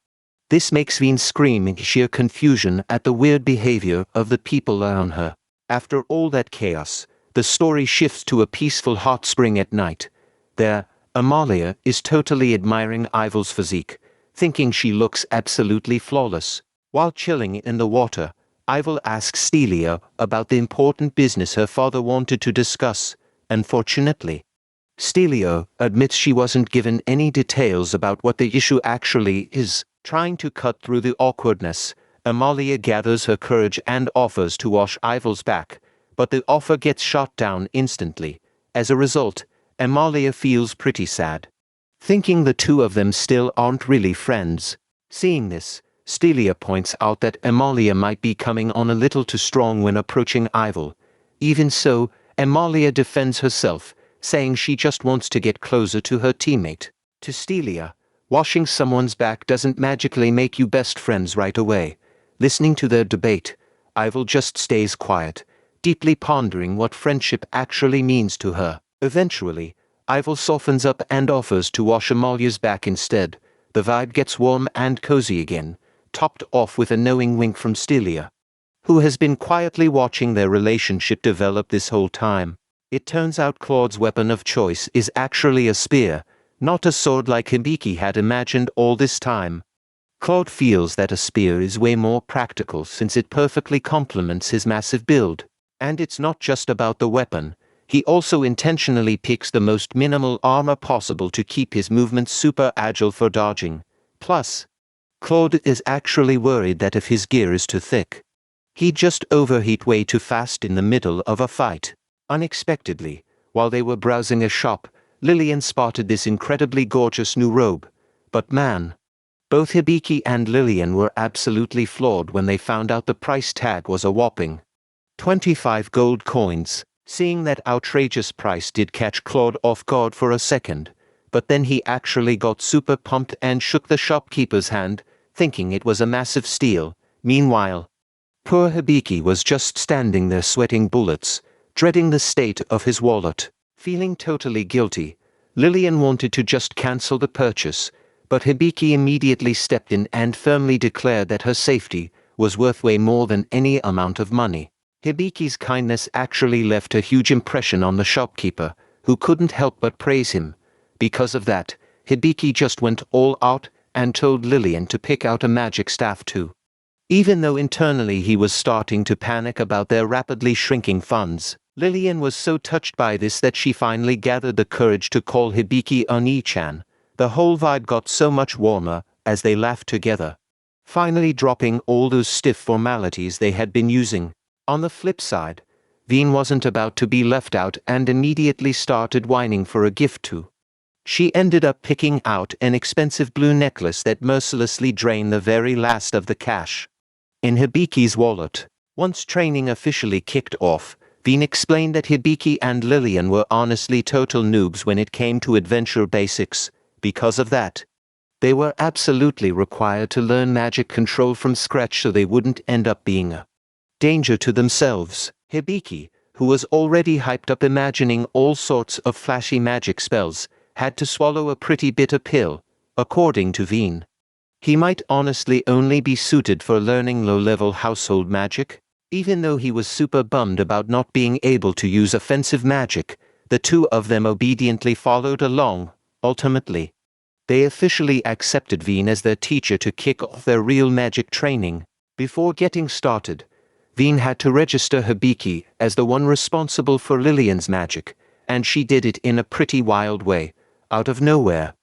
This makes Veen scream in sheer confusion at the weird behavior of the people around her. After all that chaos, the story shifts to a peaceful hot spring at night. There, Amalia is totally admiring Ival's physique, thinking she looks absolutely flawless. While chilling in the water, Ival asks Stelia about the important business her father wanted to discuss. Unfortunately, Stelia admits she wasn't given any details about what the issue actually is. Trying to cut through the awkwardness, Amalia gathers her courage and offers to wash Ival's back, but the offer gets shot down instantly. As a result, Amalia feels pretty sad, thinking the two of them still aren't really friends. Seeing this, Stelia points out that Amalia might be coming on a little too strong when approaching Ival. Even so, Amalia defends herself, saying she just wants to get closer to her teammate. To Stelia, washing someone's back doesn't magically make you best friends right away. Listening to their debate, Ival just stays quiet, deeply pondering what friendship actually means to her. Eventually, Ival softens up and offers to wash Amalia's back instead. The vibe gets warm and cozy again, topped off with a knowing wink from Stelia, who has been quietly watching their relationship develop this whole time. It turns out Claude's weapon of choice is actually a spear, not a sword like Hibiki had imagined all this time. Claude feels that a spear is way more practical since it perfectly complements his massive build. And it's not just about the weapon. He also intentionally picks the most minimal armor possible to keep his movements super agile for dodging. Plus, Claude is actually worried that if his gear is too thick, he'd just overheat way too fast in the middle of a fight. Unexpectedly, while they were browsing a shop, Lillian spotted this incredibly gorgeous new robe. But man, both Hibiki and Lillian were absolutely floored when they found out the price tag was a whopping 25 gold coins. Seeing that outrageous price did catch Claude off guard for a second, but then he actually got super pumped and shook the shopkeeper's hand, thinking it was a massive steal. Meanwhile, poor Hibiki was just standing there sweating bullets, dreading the state of his wallet. Feeling totally guilty, Lillian wanted to just cancel the purchase, but Hibiki immediately stepped in and firmly declared that her safety was worth way more than any amount of money. Hibiki's kindness actually left a huge impression on the shopkeeper, who couldn't help but praise him. Because of that, Hibiki just went all out and told Lillian to pick out a magic staff too. Even though internally he was starting to panic about their rapidly shrinking funds, Lillian was so touched by this that she finally gathered the courage to call Hibiki Oni-chan. The whole vibe got so much warmer as they laughed together, finally dropping all those stiff formalities they had been using. On the flip side, Veen wasn't about to be left out and immediately started whining for a gift too. She ended up picking out an expensive blue necklace that mercilessly drained the very last of the cash in Hibiki's wallet. Once training officially kicked off, Veen explained that Hibiki and Lillian were honestly total noobs when it came to adventure basics. Because of that, they were absolutely required to learn magic control from scratch so they wouldn't end up being a danger to themselves. Hibiki, who was already hyped up imagining all sorts of flashy magic spells, had to swallow a pretty bitter pill, according to Veen. He might honestly only be suited for learning low-level household magic. Even though he was super bummed about not being able to use offensive magic, the two of them obediently followed along. Ultimately, they officially accepted Veen as their teacher to kick off their real magic training. Before getting started, Veen had to register Hibiki as the one responsible for Lillian's magic, and she did it in a pretty wild way. Out of nowhere,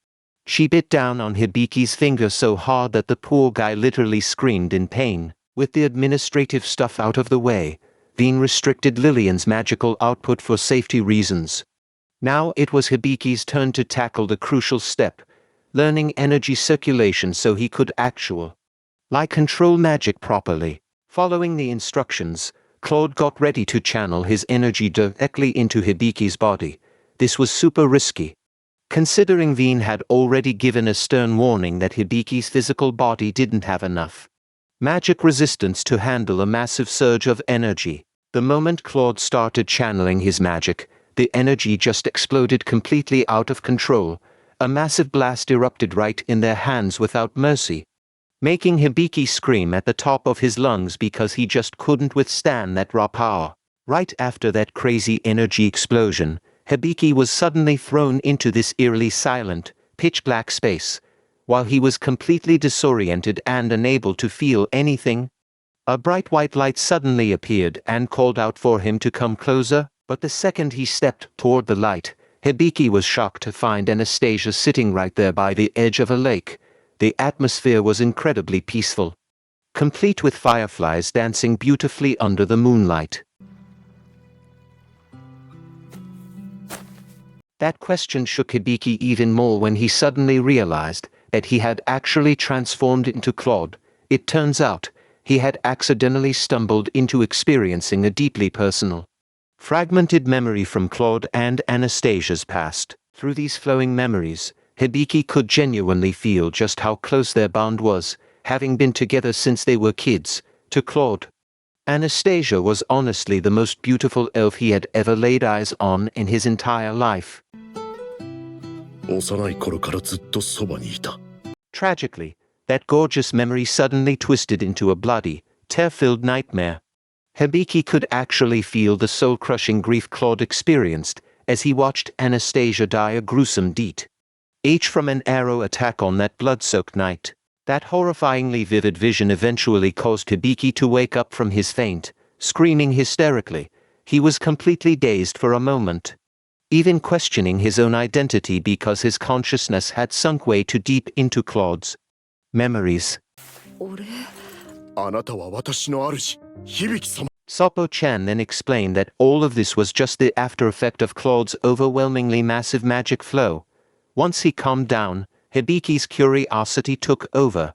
she bit down on Hibiki's finger so hard that the poor guy literally screamed in pain. With the administrative stuff out of the way, Veen restricted Lillian's magical output for safety reasons. Now it was Hibiki's turn to tackle the crucial step, learning energy circulation so he could control magic properly. Following the instructions, Claude got ready to channel his energy directly into Hibiki's body. This was super risky, considering Veen had already given a stern warning that Hibiki's physical body didn't have enough magic resistance to handle a massive surge of energy. The moment Claude started channeling his magic, the energy just exploded completely out of control. A massive blast erupted right in their hands without mercy, making Hibiki scream at the top of his lungs because he just couldn't withstand that raw power. Right after that crazy energy explosion, Hibiki was suddenly thrown into this eerily silent, pitch-black space. While he was completely disoriented and unable to feel anything, a bright white light suddenly appeared and called out for him to come closer, but the second he stepped toward the light, Hibiki was shocked to find Anastasia sitting right there by the edge of a lake. The atmosphere was incredibly peaceful, complete with fireflies dancing beautifully under the moonlight. That question shook Hibiki even more when he suddenly realized that he had actually transformed into Claude. It turns out, he had accidentally stumbled into experiencing a deeply personal, fragmented memory from Claude and Anastasia's past. Through these flowing memories, Hibiki could genuinely feel just how close their bond was, having been together since they were kids. To Claude, Anastasia was honestly the most beautiful elf he had ever laid eyes on in his entire life. Tragically, that gorgeous memory suddenly twisted into a bloody, tear-filled nightmare. Hibiki could actually feel the soul-crushing grief Claude experienced as he watched Anastasia die a gruesome death, each from an arrow attack on that blood-soaked night. That horrifyingly vivid vision eventually caused Hibiki to wake up from his faint, screaming hysterically. He was completely dazed for a moment, even questioning his own identity because his consciousness had sunk way too deep into Claude's memories. Sopo-chan then explained that all of this was just the after-effect of Claude's overwhelmingly massive magic flow. Once he calmed down, Hibiki's curiosity took over,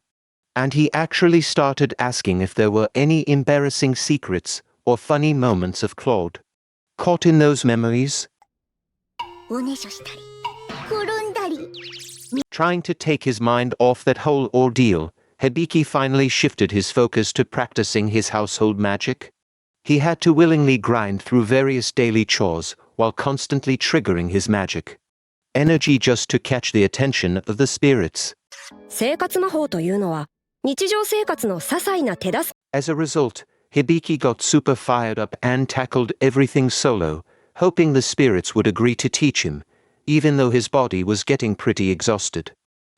and he actually started asking if there were any embarrassing secrets or funny moments of Claude caught in those memories. Trying to take his mind off that whole ordeal, Hibiki finally shifted his focus to practicing his household magic. He had to willingly grind through various daily chores while constantly triggering his magic energy just to catch the attention of the spirits. As a result, Hibiki got super fired up and tackled everything solo, hoping the spirits would agree to teach him, even though his body was getting pretty exhausted.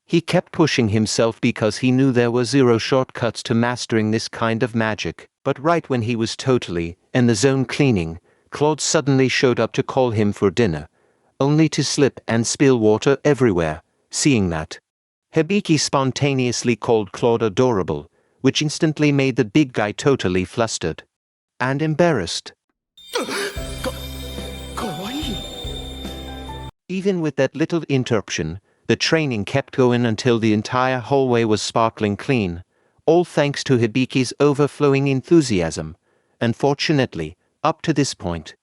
He kept pushing himself because he knew there were zero shortcuts to mastering this kind of magic. But right when he was totally in the zone cleaning, Claude suddenly showed up to call him for dinner, only to slip and spill water everywhere. Seeing that, Hibiki spontaneously called Claude adorable, which instantly made the big guy totally flustered and embarrassed. Even with that little interruption, the training kept going until the entire hallway was sparkling clean, all thanks to Hibiki's overflowing enthusiasm. Unfortunately, up to this point,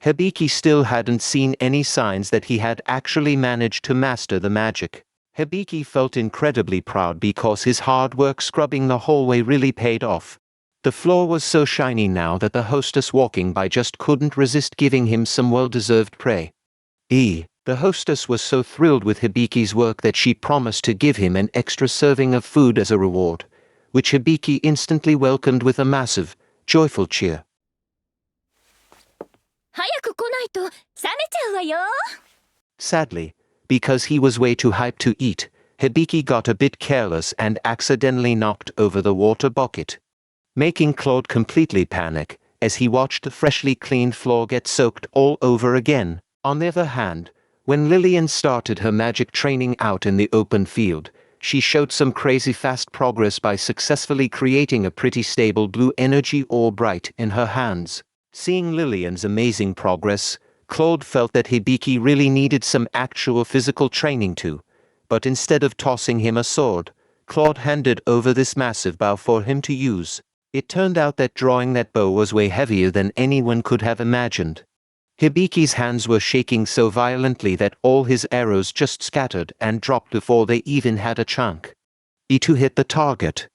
Hibiki still hadn't seen any signs that he had actually managed to master the magic. Hibiki felt incredibly proud because his hard work scrubbing the hallway really paid off. The floor was so shiny now that the hostess walking by just couldn't resist giving him some well-deserved praise. The hostess was so thrilled with Hibiki's work that she promised to give him an extra serving of food as a reward, which Hibiki instantly welcomed with a massive, joyful cheer. Sadly, because he was way too hyped to eat, Hibiki got a bit careless and accidentally knocked over the water bucket, making Claude completely panic as he watched the freshly cleaned floor get soaked all over again. On the other hand, when Lillian started her magic training out in the open field, she showed some crazy fast progress by successfully creating a pretty stable blue energy orb right in her hands. Seeing Lillian's amazing progress, Claude felt that Hibiki really needed some actual physical training too, but instead of tossing him a sword, Claude handed over this massive bow for him to use. It turned out that drawing that bow was way heavier than anyone could have imagined. Hibiki's hands were shaking so violently that all his arrows just scattered and dropped before they even had a chance to hit the target.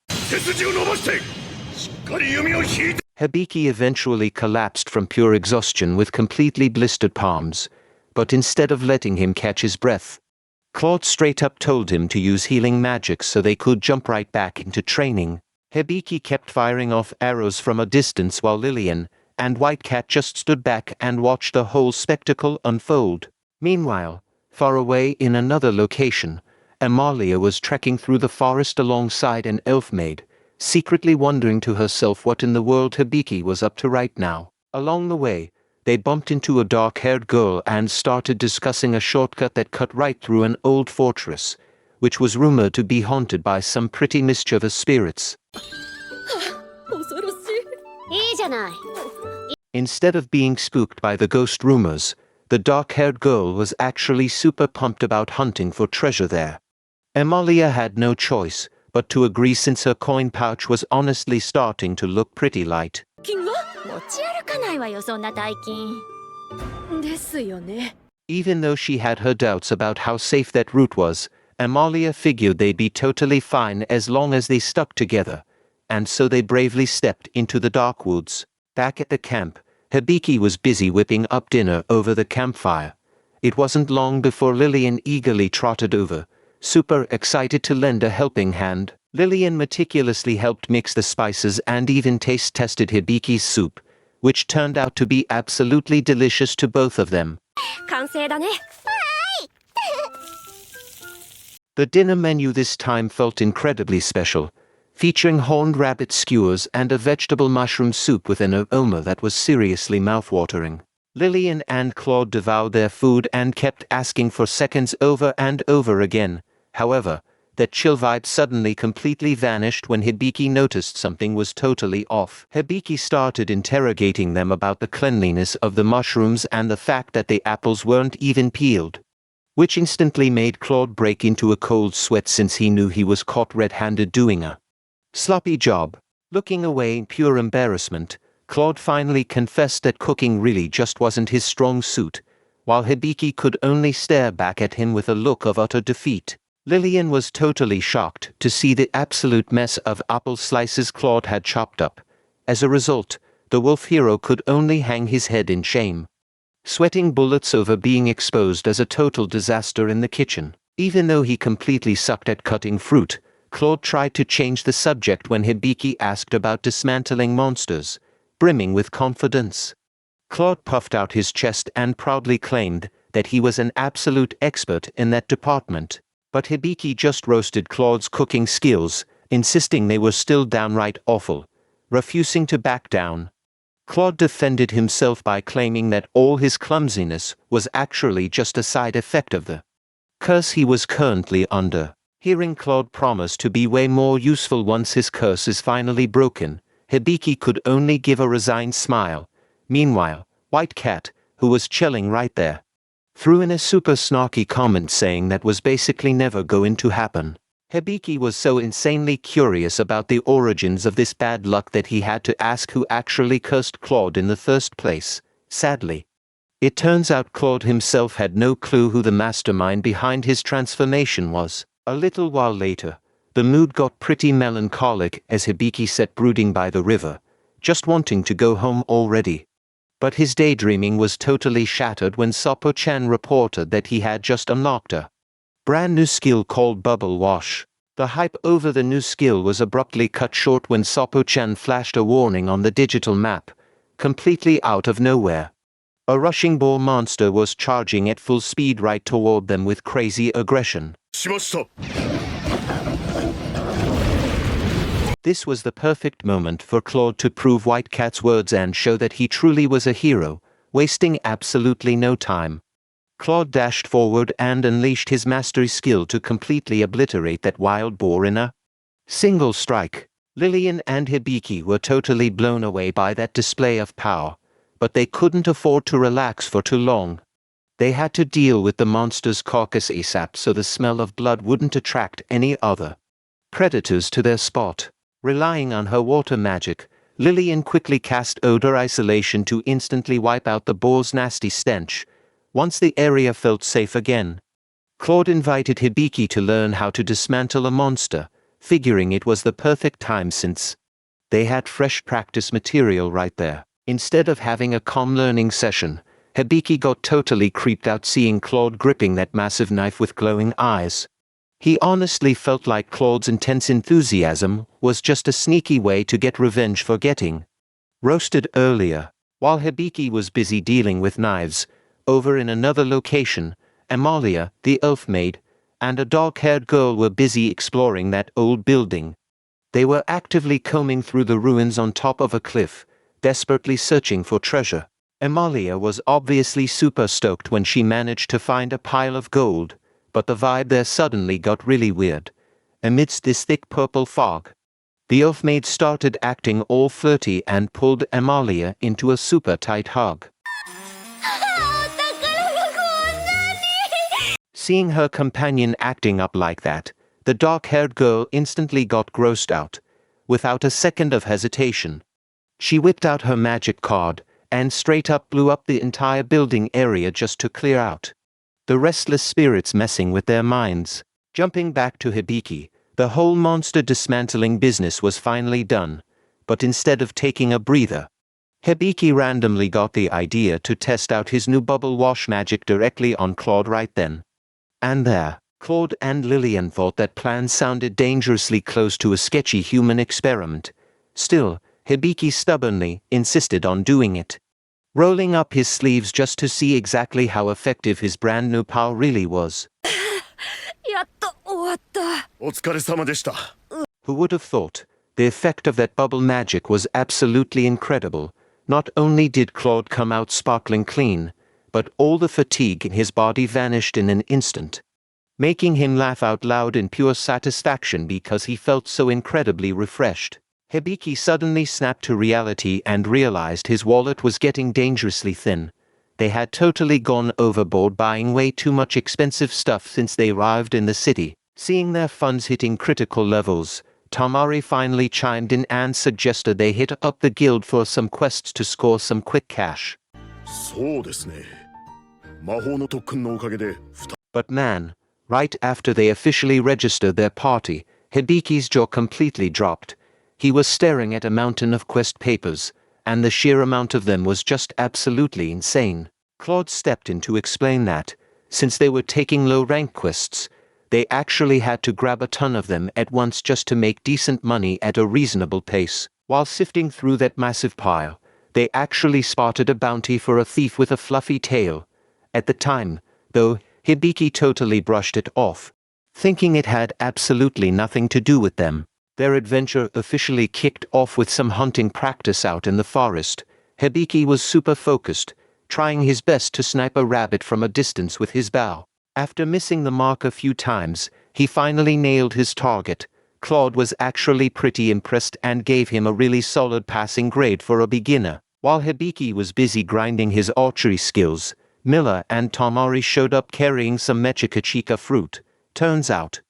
Hibiki eventually collapsed from pure exhaustion with completely blistered palms, but instead of letting him catch his breath, Claude straight up told him to use healing magic so they could jump right back into training. Hibiki kept firing off arrows from a distance while Lillian and White Cat just stood back and watched the whole spectacle unfold. Meanwhile, far away in another location, Amalia was trekking through the forest alongside an elf maid, secretly wondering to herself what in the world Hibiki was up to right now. Along the way, they bumped into a dark-haired girl and started discussing a shortcut that cut right through an old fortress, which was rumored to be haunted by some pretty mischievous spirits. Instead of being spooked by the ghost rumors, the dark-haired girl was actually super pumped about hunting for treasure there. Amalia had no choice but to agree since her coin pouch was honestly starting to look pretty light. Even though she had her doubts about how safe that route was, Amalia figured they'd be totally fine as long as they stuck together, and so they bravely stepped into the dark woods. Back at the camp, Hibiki was busy whipping up dinner over the campfire. It wasn't long before Lillian eagerly trotted over, super excited to lend a helping hand. Lillian meticulously helped mix the spices and even taste-tested Hibiki's soup, which turned out to be absolutely delicious to both of them. The dinner menu this time felt incredibly special, featuring horned rabbit skewers and a vegetable mushroom soup with an aroma that was seriously mouth-watering. Lillian and Claude devoured their food and kept asking for seconds over and over again. However, that chill vibe suddenly completely vanished when Hibiki noticed something was totally off. Hibiki started interrogating them about the cleanliness of the mushrooms and the fact that the apples weren't even peeled, which instantly made Claude break into a cold sweat since he knew he was caught red-handed doing a sloppy job. Looking away in pure embarrassment, Claude finally confessed that cooking really just wasn't his strong suit, while Hibiki could only stare back at him with a look of utter defeat. Lillian was totally shocked to see the absolute mess of apple slices Claude had chopped up. As a result, the wolf hero could only hang his head in shame, sweating bullets over being exposed as a total disaster in the kitchen. Even though he completely sucked at cutting fruit, Claude tried to change the subject when Hibiki asked about dismantling monsters, brimming with confidence. Claude puffed out his chest and proudly claimed that he was an absolute expert in that department. But Hibiki just roasted Claude's cooking skills, insisting they were still downright awful, refusing to back down. Claude defended himself by claiming that all his clumsiness was actually just a side effect of the curse he was currently under. Hearing Claude promise to be way more useful once his curse is finally broken, Hibiki could only give a resigned smile. Meanwhile, White Cat, who was chilling right there, threw in a super snarky comment saying that was basically never going to happen. Hibiki was so insanely curious about the origins of this bad luck that he had to ask who actually cursed Claude in the first place. Sadly, it turns out Claude himself had no clue who the mastermind behind his transformation was. A little while later, the mood got pretty melancholic as Hibiki sat brooding by the river, just wanting to go home already. But his daydreaming was totally shattered when Sapo-chan reported that he had just unlocked a brand new skill called Bubble Wash. The hype over the new skill was abruptly cut short when Sapo-chan flashed a warning on the digital map, completely out of nowhere. A rushing boar monster was charging at full speed right toward them with crazy aggression. This was the perfect moment for Claude to prove White Cat's words and show that he truly was a hero, wasting absolutely no time. Claude dashed forward and unleashed his mastery skill to completely obliterate that wild boar in a single strike. Lillian and Hibiki were totally blown away by that display of power, but they couldn't afford to relax for too long. They had to deal with the monster's carcass ASAP so the smell of blood wouldn't attract any other predators to their spot. Relying on her water magic, Lillian quickly cast odor isolation to instantly wipe out the boar's nasty stench. Once the area felt safe again, Claude invited Hibiki to learn how to dismantle a monster, figuring it was the perfect time since They had fresh practice material right there. Instead of having a calm learning session, Hibiki got totally creeped out seeing Claude gripping that massive knife with glowing eyes. He honestly felt like Claude's intense enthusiasm was just a sneaky way to get revenge for getting roasted earlier. While Hibiki was busy dealing with knives, over in another location, Amalia, the elf maid, and a dark-haired girl were busy exploring that old building. They were actively combing through the ruins on top of a cliff, desperately searching for treasure. Amalia was obviously super stoked when she managed to find a pile of gold, but the vibe there suddenly got really weird. Amidst this thick purple fog, the elf maid started acting all flirty and pulled Amalia into a super tight hug. Seeing her companion acting up like that, the dark-haired girl instantly got grossed out. Without a second of hesitation, she whipped out her magic card and straight up blew up the entire building area just to clear out the restless spirits messing with their minds. Jumping back to Hibiki, the whole monster dismantling business was finally done, but instead of taking a breather, Hibiki randomly got the idea to test out his new bubble wash magic directly on Claude right then and there. Claude and Lillian thought that plan sounded dangerously close to a sketchy human experiment. Still, Hibiki stubbornly insisted on doing it, rolling up his sleeves just to see exactly how effective his brand new power really was. Who would have thought? The effect of that bubble magic was absolutely incredible. Not only did Claude come out sparkling clean, but all the fatigue in his body vanished in an instant, making him laugh out loud in pure satisfaction because he felt so incredibly refreshed. Hibiki suddenly snapped to reality and realized his wallet was getting dangerously thin. They had totally gone overboard buying way too much expensive stuff since they arrived in the city. Seeing their funds hitting critical levels, Tamari finally chimed in and suggested they hit up the guild for some quests to score some quick cash. But man, right after they officially registered their party, Hibiki's jaw completely dropped. He was staring at a mountain of quest papers, and the sheer amount of them was just absolutely insane. Claude stepped in to explain that, since they were taking low-rank quests, they actually had to grab a ton of them at once just to make decent money at a reasonable pace. While sifting through that massive pile, they actually spotted a bounty for a thief with a fluffy tail. At the time, though, Hibiki totally brushed it off, thinking it had absolutely nothing to do with them. Their adventure officially kicked off with some hunting practice out in the forest. Hibiki was super focused, trying his best to snipe a rabbit from a distance with his bow. After missing the mark a few times, he finally nailed his target. Claude was actually pretty impressed and gave him a really solid passing grade for a beginner. While Hibiki was busy grinding his archery skills, Miller and Tamari showed up carrying some Mechikachika fruit. Turns out,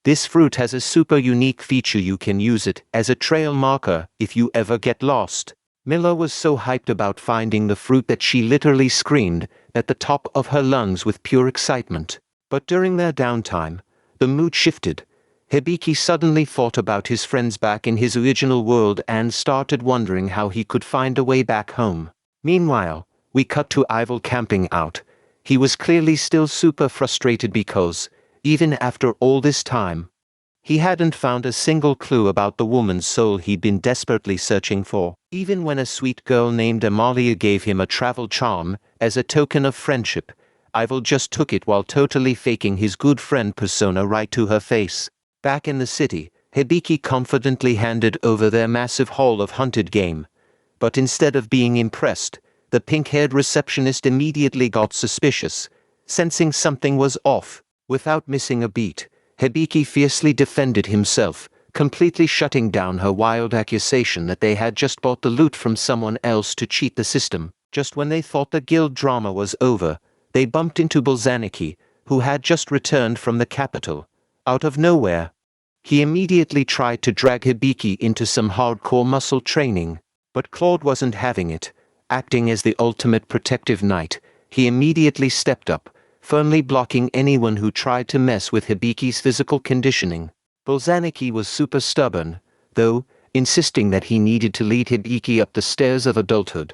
this fruit has a super unique feature. You can use it as a trail marker if you ever get lost. Miller was so hyped about finding the fruit that she literally screamed at the top of her lungs with pure excitement. But during their downtime, the mood shifted. Hibiki suddenly thought about his friends back in his original world and started wondering how he could find a way back home. Meanwhile, we cut to Ival camping out. He was clearly still super frustrated because, even after all this time, he hadn't found a single clue about the woman's soul he'd been desperately searching for. Even when a sweet girl named Amalia gave him a travel charm as a token of friendship, Ival just took it while totally faking his good friend persona right to her face. Back in the city, Hibiki confidently handed over their massive haul of hunted game. But instead of being impressed, the pink-haired receptionist immediately got suspicious, sensing something was off. Without missing a beat, Hibiki fiercely defended himself, completely shutting down her wild accusation that they had just bought the loot from someone else to cheat the system. Just when they thought the guild drama was over, they bumped into Bolzaniki, who had just returned from the capital. Out of nowhere, he immediately tried to drag Hibiki into some hardcore muscle training, but Claude wasn't having it. Acting as the ultimate protective knight, he immediately stepped up, firmly blocking anyone who tried to mess with Hibiki's physical conditioning. Bolzaniki was super stubborn, though, insisting that he needed to lead Hibiki up the stairs of adulthood.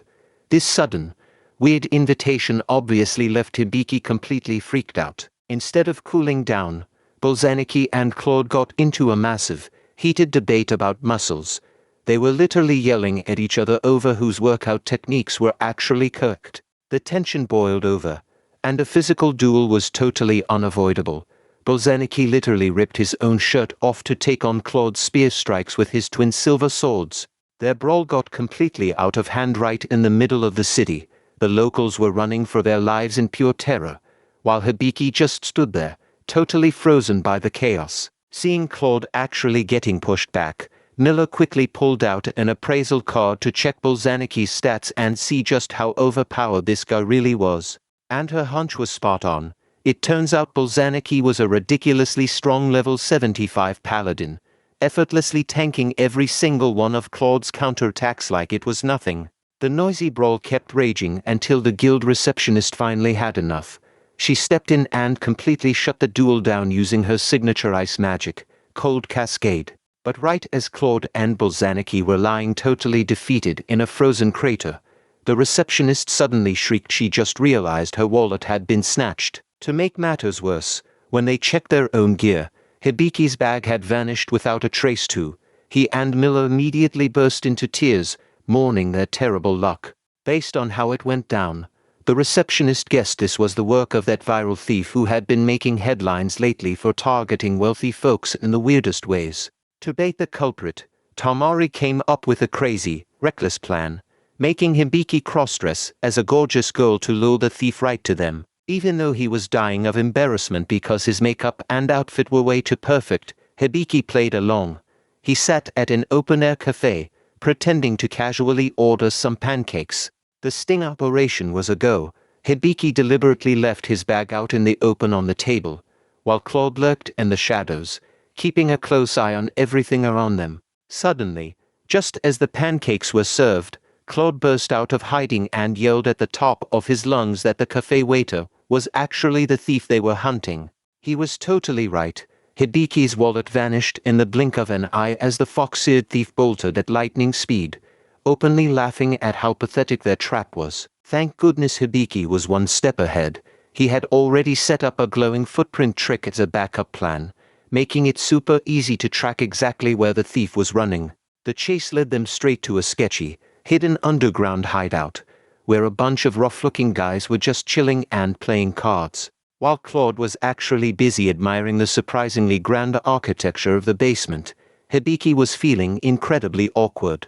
This sudden, weird invitation obviously left Hibiki completely freaked out. Instead of cooling down, Bolzaniki and Claude got into a massive, heated debate about muscles. They were literally yelling at each other over whose workout techniques were actually correct. The tension boiled over, and a physical duel was totally unavoidable. Bolzaniki literally ripped his own shirt off to take on Claude's spear strikes with his twin silver swords. Their brawl got completely out of hand right in the middle of the city. The locals were running for their lives in pure terror, while Hibiki just stood there, totally frozen by the chaos. Seeing Claude actually getting pushed back, Miller quickly pulled out an appraisal card to check Bolzaniki's stats and see just how overpowered this guy really was. And her hunch was spot on. It turns out Bolzaniki was a ridiculously strong level 75 paladin, effortlessly tanking every single one of Claude's counterattacks like it was nothing. The noisy brawl kept raging until the guild receptionist finally had enough. She stepped in and completely shut the duel down using her signature ice magic, Cold Cascade. But right as Claude and Bolzaniki were lying totally defeated in a frozen crater, the receptionist suddenly shrieked she just realized her wallet had been snatched. To make matters worse, when they checked their own gear, Hibiki's bag had vanished without a trace too. He and Miller immediately burst into tears, mourning their terrible luck. Based on how it went down, the receptionist guessed this was the work of that viral thief who had been making headlines lately for targeting wealthy folks in the weirdest ways. To bait the culprit, Tamari came up with a crazy, reckless plan, making Hibiki cross-dress as a gorgeous girl to lure the thief right to them. Even though he was dying of embarrassment because his makeup and outfit were way too perfect, Hibiki played along. He sat at an open-air cafe, pretending to casually order some pancakes. The sting operation was a go. Hibiki deliberately left his bag out in the open on the table, while Claude lurked in the shadows, keeping a close eye on everything around them. Suddenly, just as the pancakes were served, Claude burst out of hiding and yelled at the top of his lungs that the cafe waiter was actually the thief they were hunting. He was totally right. Hibiki's wallet vanished in the blink of an eye as the fox-eared thief bolted at lightning speed, openly laughing at how pathetic their trap was. Thank goodness Hibiki was one step ahead. He had already set up a glowing footprint trick as a backup plan, making it super easy to track exactly where the thief was running. The chase led them straight to a sketchy, hidden underground hideout, where a bunch of rough-looking guys were just chilling and playing cards. While Claude was actually busy admiring the surprisingly grand architecture of the basement, Hibiki was feeling incredibly awkward.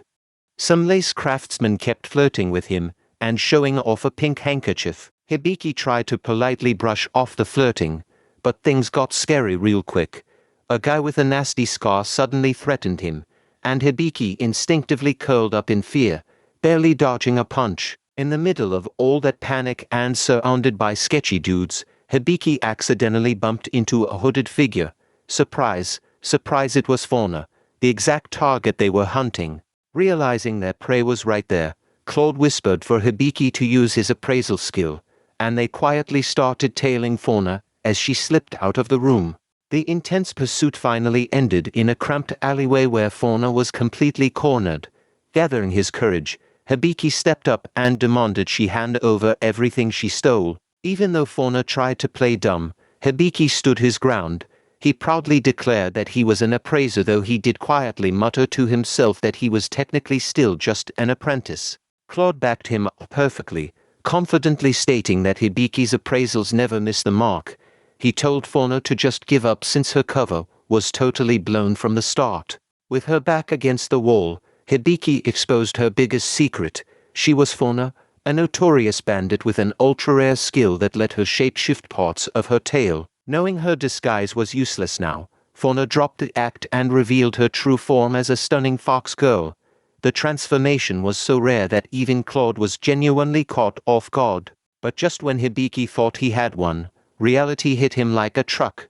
Some lace craftsman kept flirting with him and showing off a pink handkerchief. Hibiki tried to politely brush off the flirting, but things got scary real quick. A guy with a nasty scar suddenly threatened him, and Hibiki instinctively curled up in fear, barely dodging a punch. In the middle of all that panic and surrounded by sketchy dudes, Hibiki accidentally bumped into a hooded figure. Surprise, surprise, it was Fauna, the exact target they were hunting. Realizing their prey was right there, Claude whispered for Hibiki to use his appraisal skill, and they quietly started tailing Fauna as she slipped out of the room. The intense pursuit finally ended in a cramped alleyway where Fauna was completely cornered. Gathering his courage, Hibiki stepped up and demanded she hand over everything she stole. Even though Fauna tried to play dumb, Hibiki stood his ground. He proudly declared that he was an appraiser, though he did quietly mutter to himself that he was technically still just an apprentice. Claude backed him up perfectly, confidently stating that Hibiki's appraisals never miss the mark. He told Fauna to just give up since her cover was totally blown from the start. With her back against the wall, Hibiki exposed her biggest secret. She was Fauna, a notorious bandit with an ultra-rare skill that let her shape-shift parts of her tail. Knowing her disguise was useless now, Fauna dropped the act and revealed her true form as a stunning fox girl. The transformation was so rare that even Claude was genuinely caught off guard. But just when Hibiki thought he had one, reality hit him like a truck.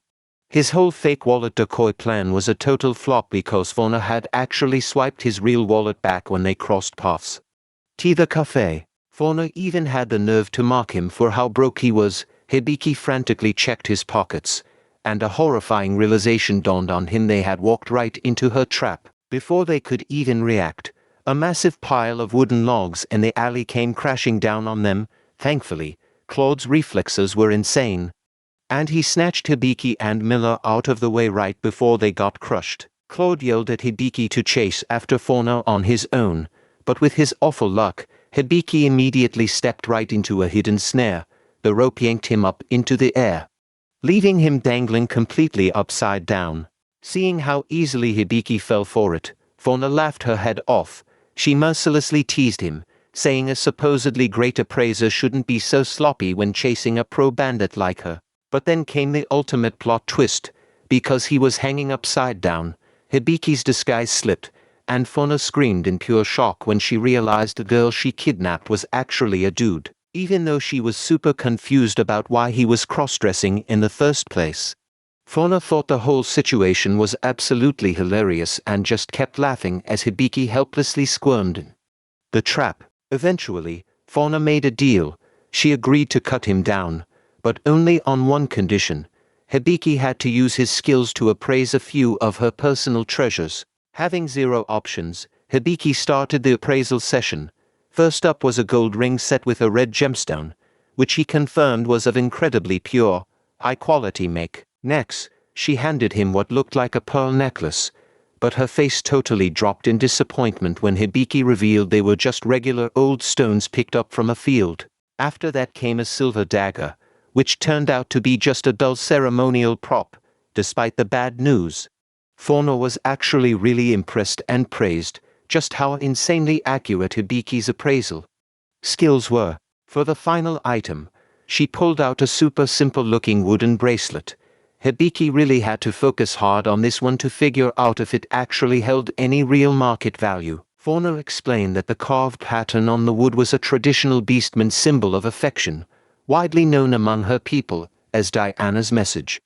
His whole fake wallet decoy plan was a total flop because Fauna had actually swiped his real wallet back when they crossed paths. The cafe. Fauna even had the nerve to mock him for how broke he was. Hibiki frantically checked his pockets, and a horrifying realization dawned on him: they had walked right into her trap. Before they could even react, a massive pile of wooden logs in the alley came crashing down on them. Thankfully, Claude's reflexes were insane, and he snatched Hibiki and Miller out of the way right before they got crushed. Claude yelled at Hibiki to chase after Fauna on his own, but with his awful luck, Hibiki immediately stepped right into a hidden snare. The rope yanked him up into the air, leaving him dangling completely upside down. Seeing how easily Hibiki fell for it, Fauna laughed her head off. She mercilessly teased him, saying a supposedly great appraiser shouldn't be so sloppy when chasing a pro bandit like her. But then came the ultimate plot twist. Because he was hanging upside down, Hibiki's disguise slipped, and Fauna screamed in pure shock when she realized the girl she kidnapped was actually a dude, even though she was super confused about why he was cross-dressing in the first place. Fauna thought the whole situation was absolutely hilarious and just kept laughing as Hibiki helplessly squirmed in the trap. Eventually, Fauna made a deal. She agreed to cut him down, but only on one condition. Hibiki had to use his skills to appraise a few of her personal treasures. Having zero options, Hibiki started the appraisal session. First up was a gold ring set with a red gemstone, which he confirmed was of incredibly pure, high-quality make. Next, she handed him what looked like a pearl necklace, but her face totally dropped in disappointment when Hibiki revealed they were just regular old stones picked up from a field. After that came a silver dagger, which turned out to be just a dull ceremonial prop. Despite the bad news, Fauna was actually really impressed and praised just how insanely accurate Hibiki's appraisal skills were. For the final item, she pulled out a super simple-looking wooden bracelet. Hibiki really had to focus hard on this one to figure out if it actually held any real market value. Fauna explained that the carved pattern on the wood was a traditional beastman symbol of affection, widely known among her people as Diana's message.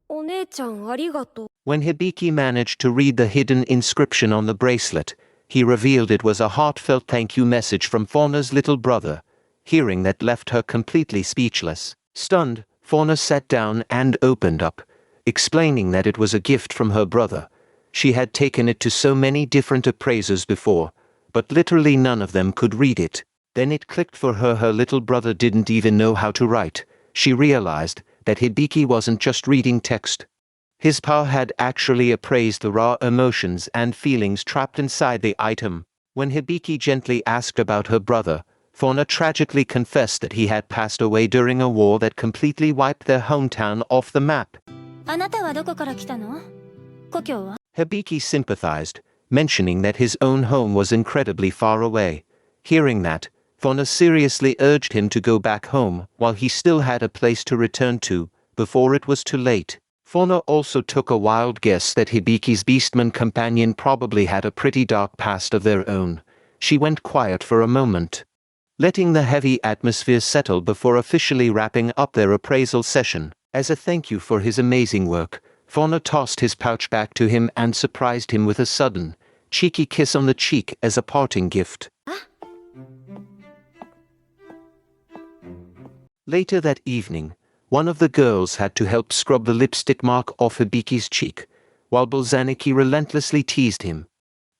When Hibiki managed to read the hidden inscription on the bracelet, he revealed it was a heartfelt thank you message from Fauna's little brother. Hearing that left her completely speechless. Stunned, Fauna sat down and opened up, explaining that it was a gift from her brother. She had taken it to so many different appraisers before, but literally none of them could read it. Then it clicked for her: her little brother didn't even know how to write. She realized that Hibiki wasn't just reading text. His power had actually appraised the raw emotions and feelings trapped inside the item. When Hibiki gently asked about her brother, Fauna tragically confessed that he had passed away during a war that completely wiped their hometown off the map. Hibiki sympathized, mentioning that his own home was incredibly far away. Hearing that, Fauna seriously urged him to go back home while he still had a place to return to, before it was too late. Fauna also took a wild guess that Hibiki's beastman companion probably had a pretty dark past of their own. She went quiet for a moment, letting the heavy atmosphere settle before officially wrapping up their appraisal session. As a thank you for his amazing work, Fauna tossed his pouch back to him and surprised him with a sudden, cheeky kiss on the cheek as a parting gift. Later that evening, one of the girls had to help scrub the lipstick mark off Hibiki's cheek, while Bolzaniki relentlessly teased him,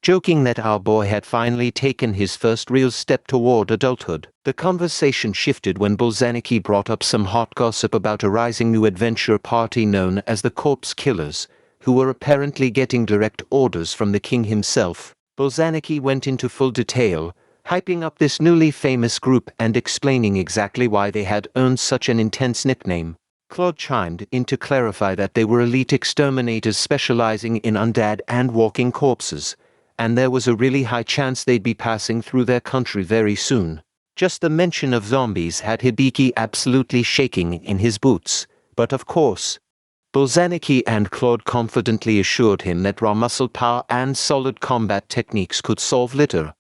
joking that our boy had finally taken his first real step toward adulthood. The conversation shifted when Bolzaniki brought up some hot gossip about a rising new adventure party known as the Corpse Killers, who were apparently getting direct orders from the king himself. Bolzaniki went into full detail, hyping up this newly famous group and explaining exactly why they had earned such an intense nickname. Claude chimed in to clarify that they were elite exterminators specializing in undead and walking corpses, and there was a really high chance they'd be passing through their country very soon. Just the mention of zombies had Hibiki absolutely shaking in his boots, but of course, Bolzaniki and Claude confidently assured him that raw muscle power and solid combat techniques could solve literally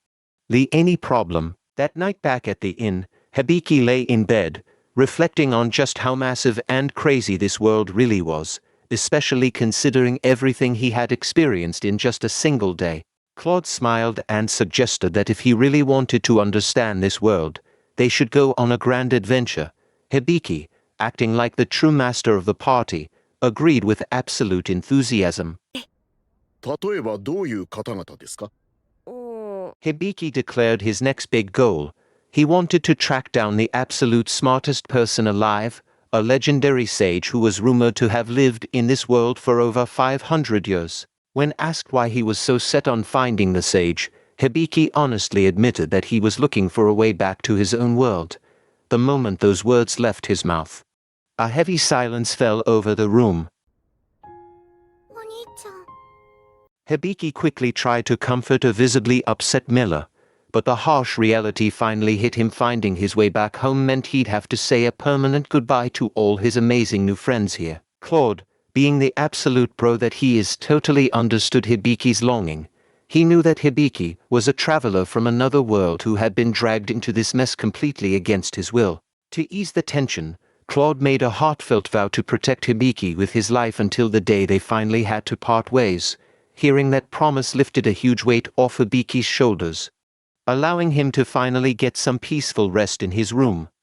any problem. That night back at the inn, Hibiki lay in bed, reflecting on just how massive and crazy this world really was, especially considering everything he had experienced in just a single day. Claude smiled and suggested that if he really wanted to understand this world, they should go on a grand adventure. Hibiki, acting like the true master of the party, agreed with absolute enthusiasm. 例えばどういう方々ですか? Hibiki declared his next big goal. He wanted to track down the absolute smartest person alive, a legendary sage who was rumored to have lived in this world for over 500 years. When asked why he was so set on finding the sage, Hibiki honestly admitted that he was looking for a way back to his own world. The moment those words left his mouth, a heavy silence fell over the room. Hibiki quickly tried to comfort a visibly upset Miller, but the harsh reality finally hit him. Finding his way back home meant he'd have to say a permanent goodbye to all his amazing new friends here. Claude, being the absolute pro that he is, totally understood Hibiki's longing. He knew that Hibiki was a traveler from another world who had been dragged into this mess completely against his will. To ease the tension, Claude made a heartfelt vow to protect Hibiki with his life until the day they finally had to part ways. Hearing that promise lifted a huge weight off Hibiki's shoulders, allowing him to finally get some peaceful rest in his room.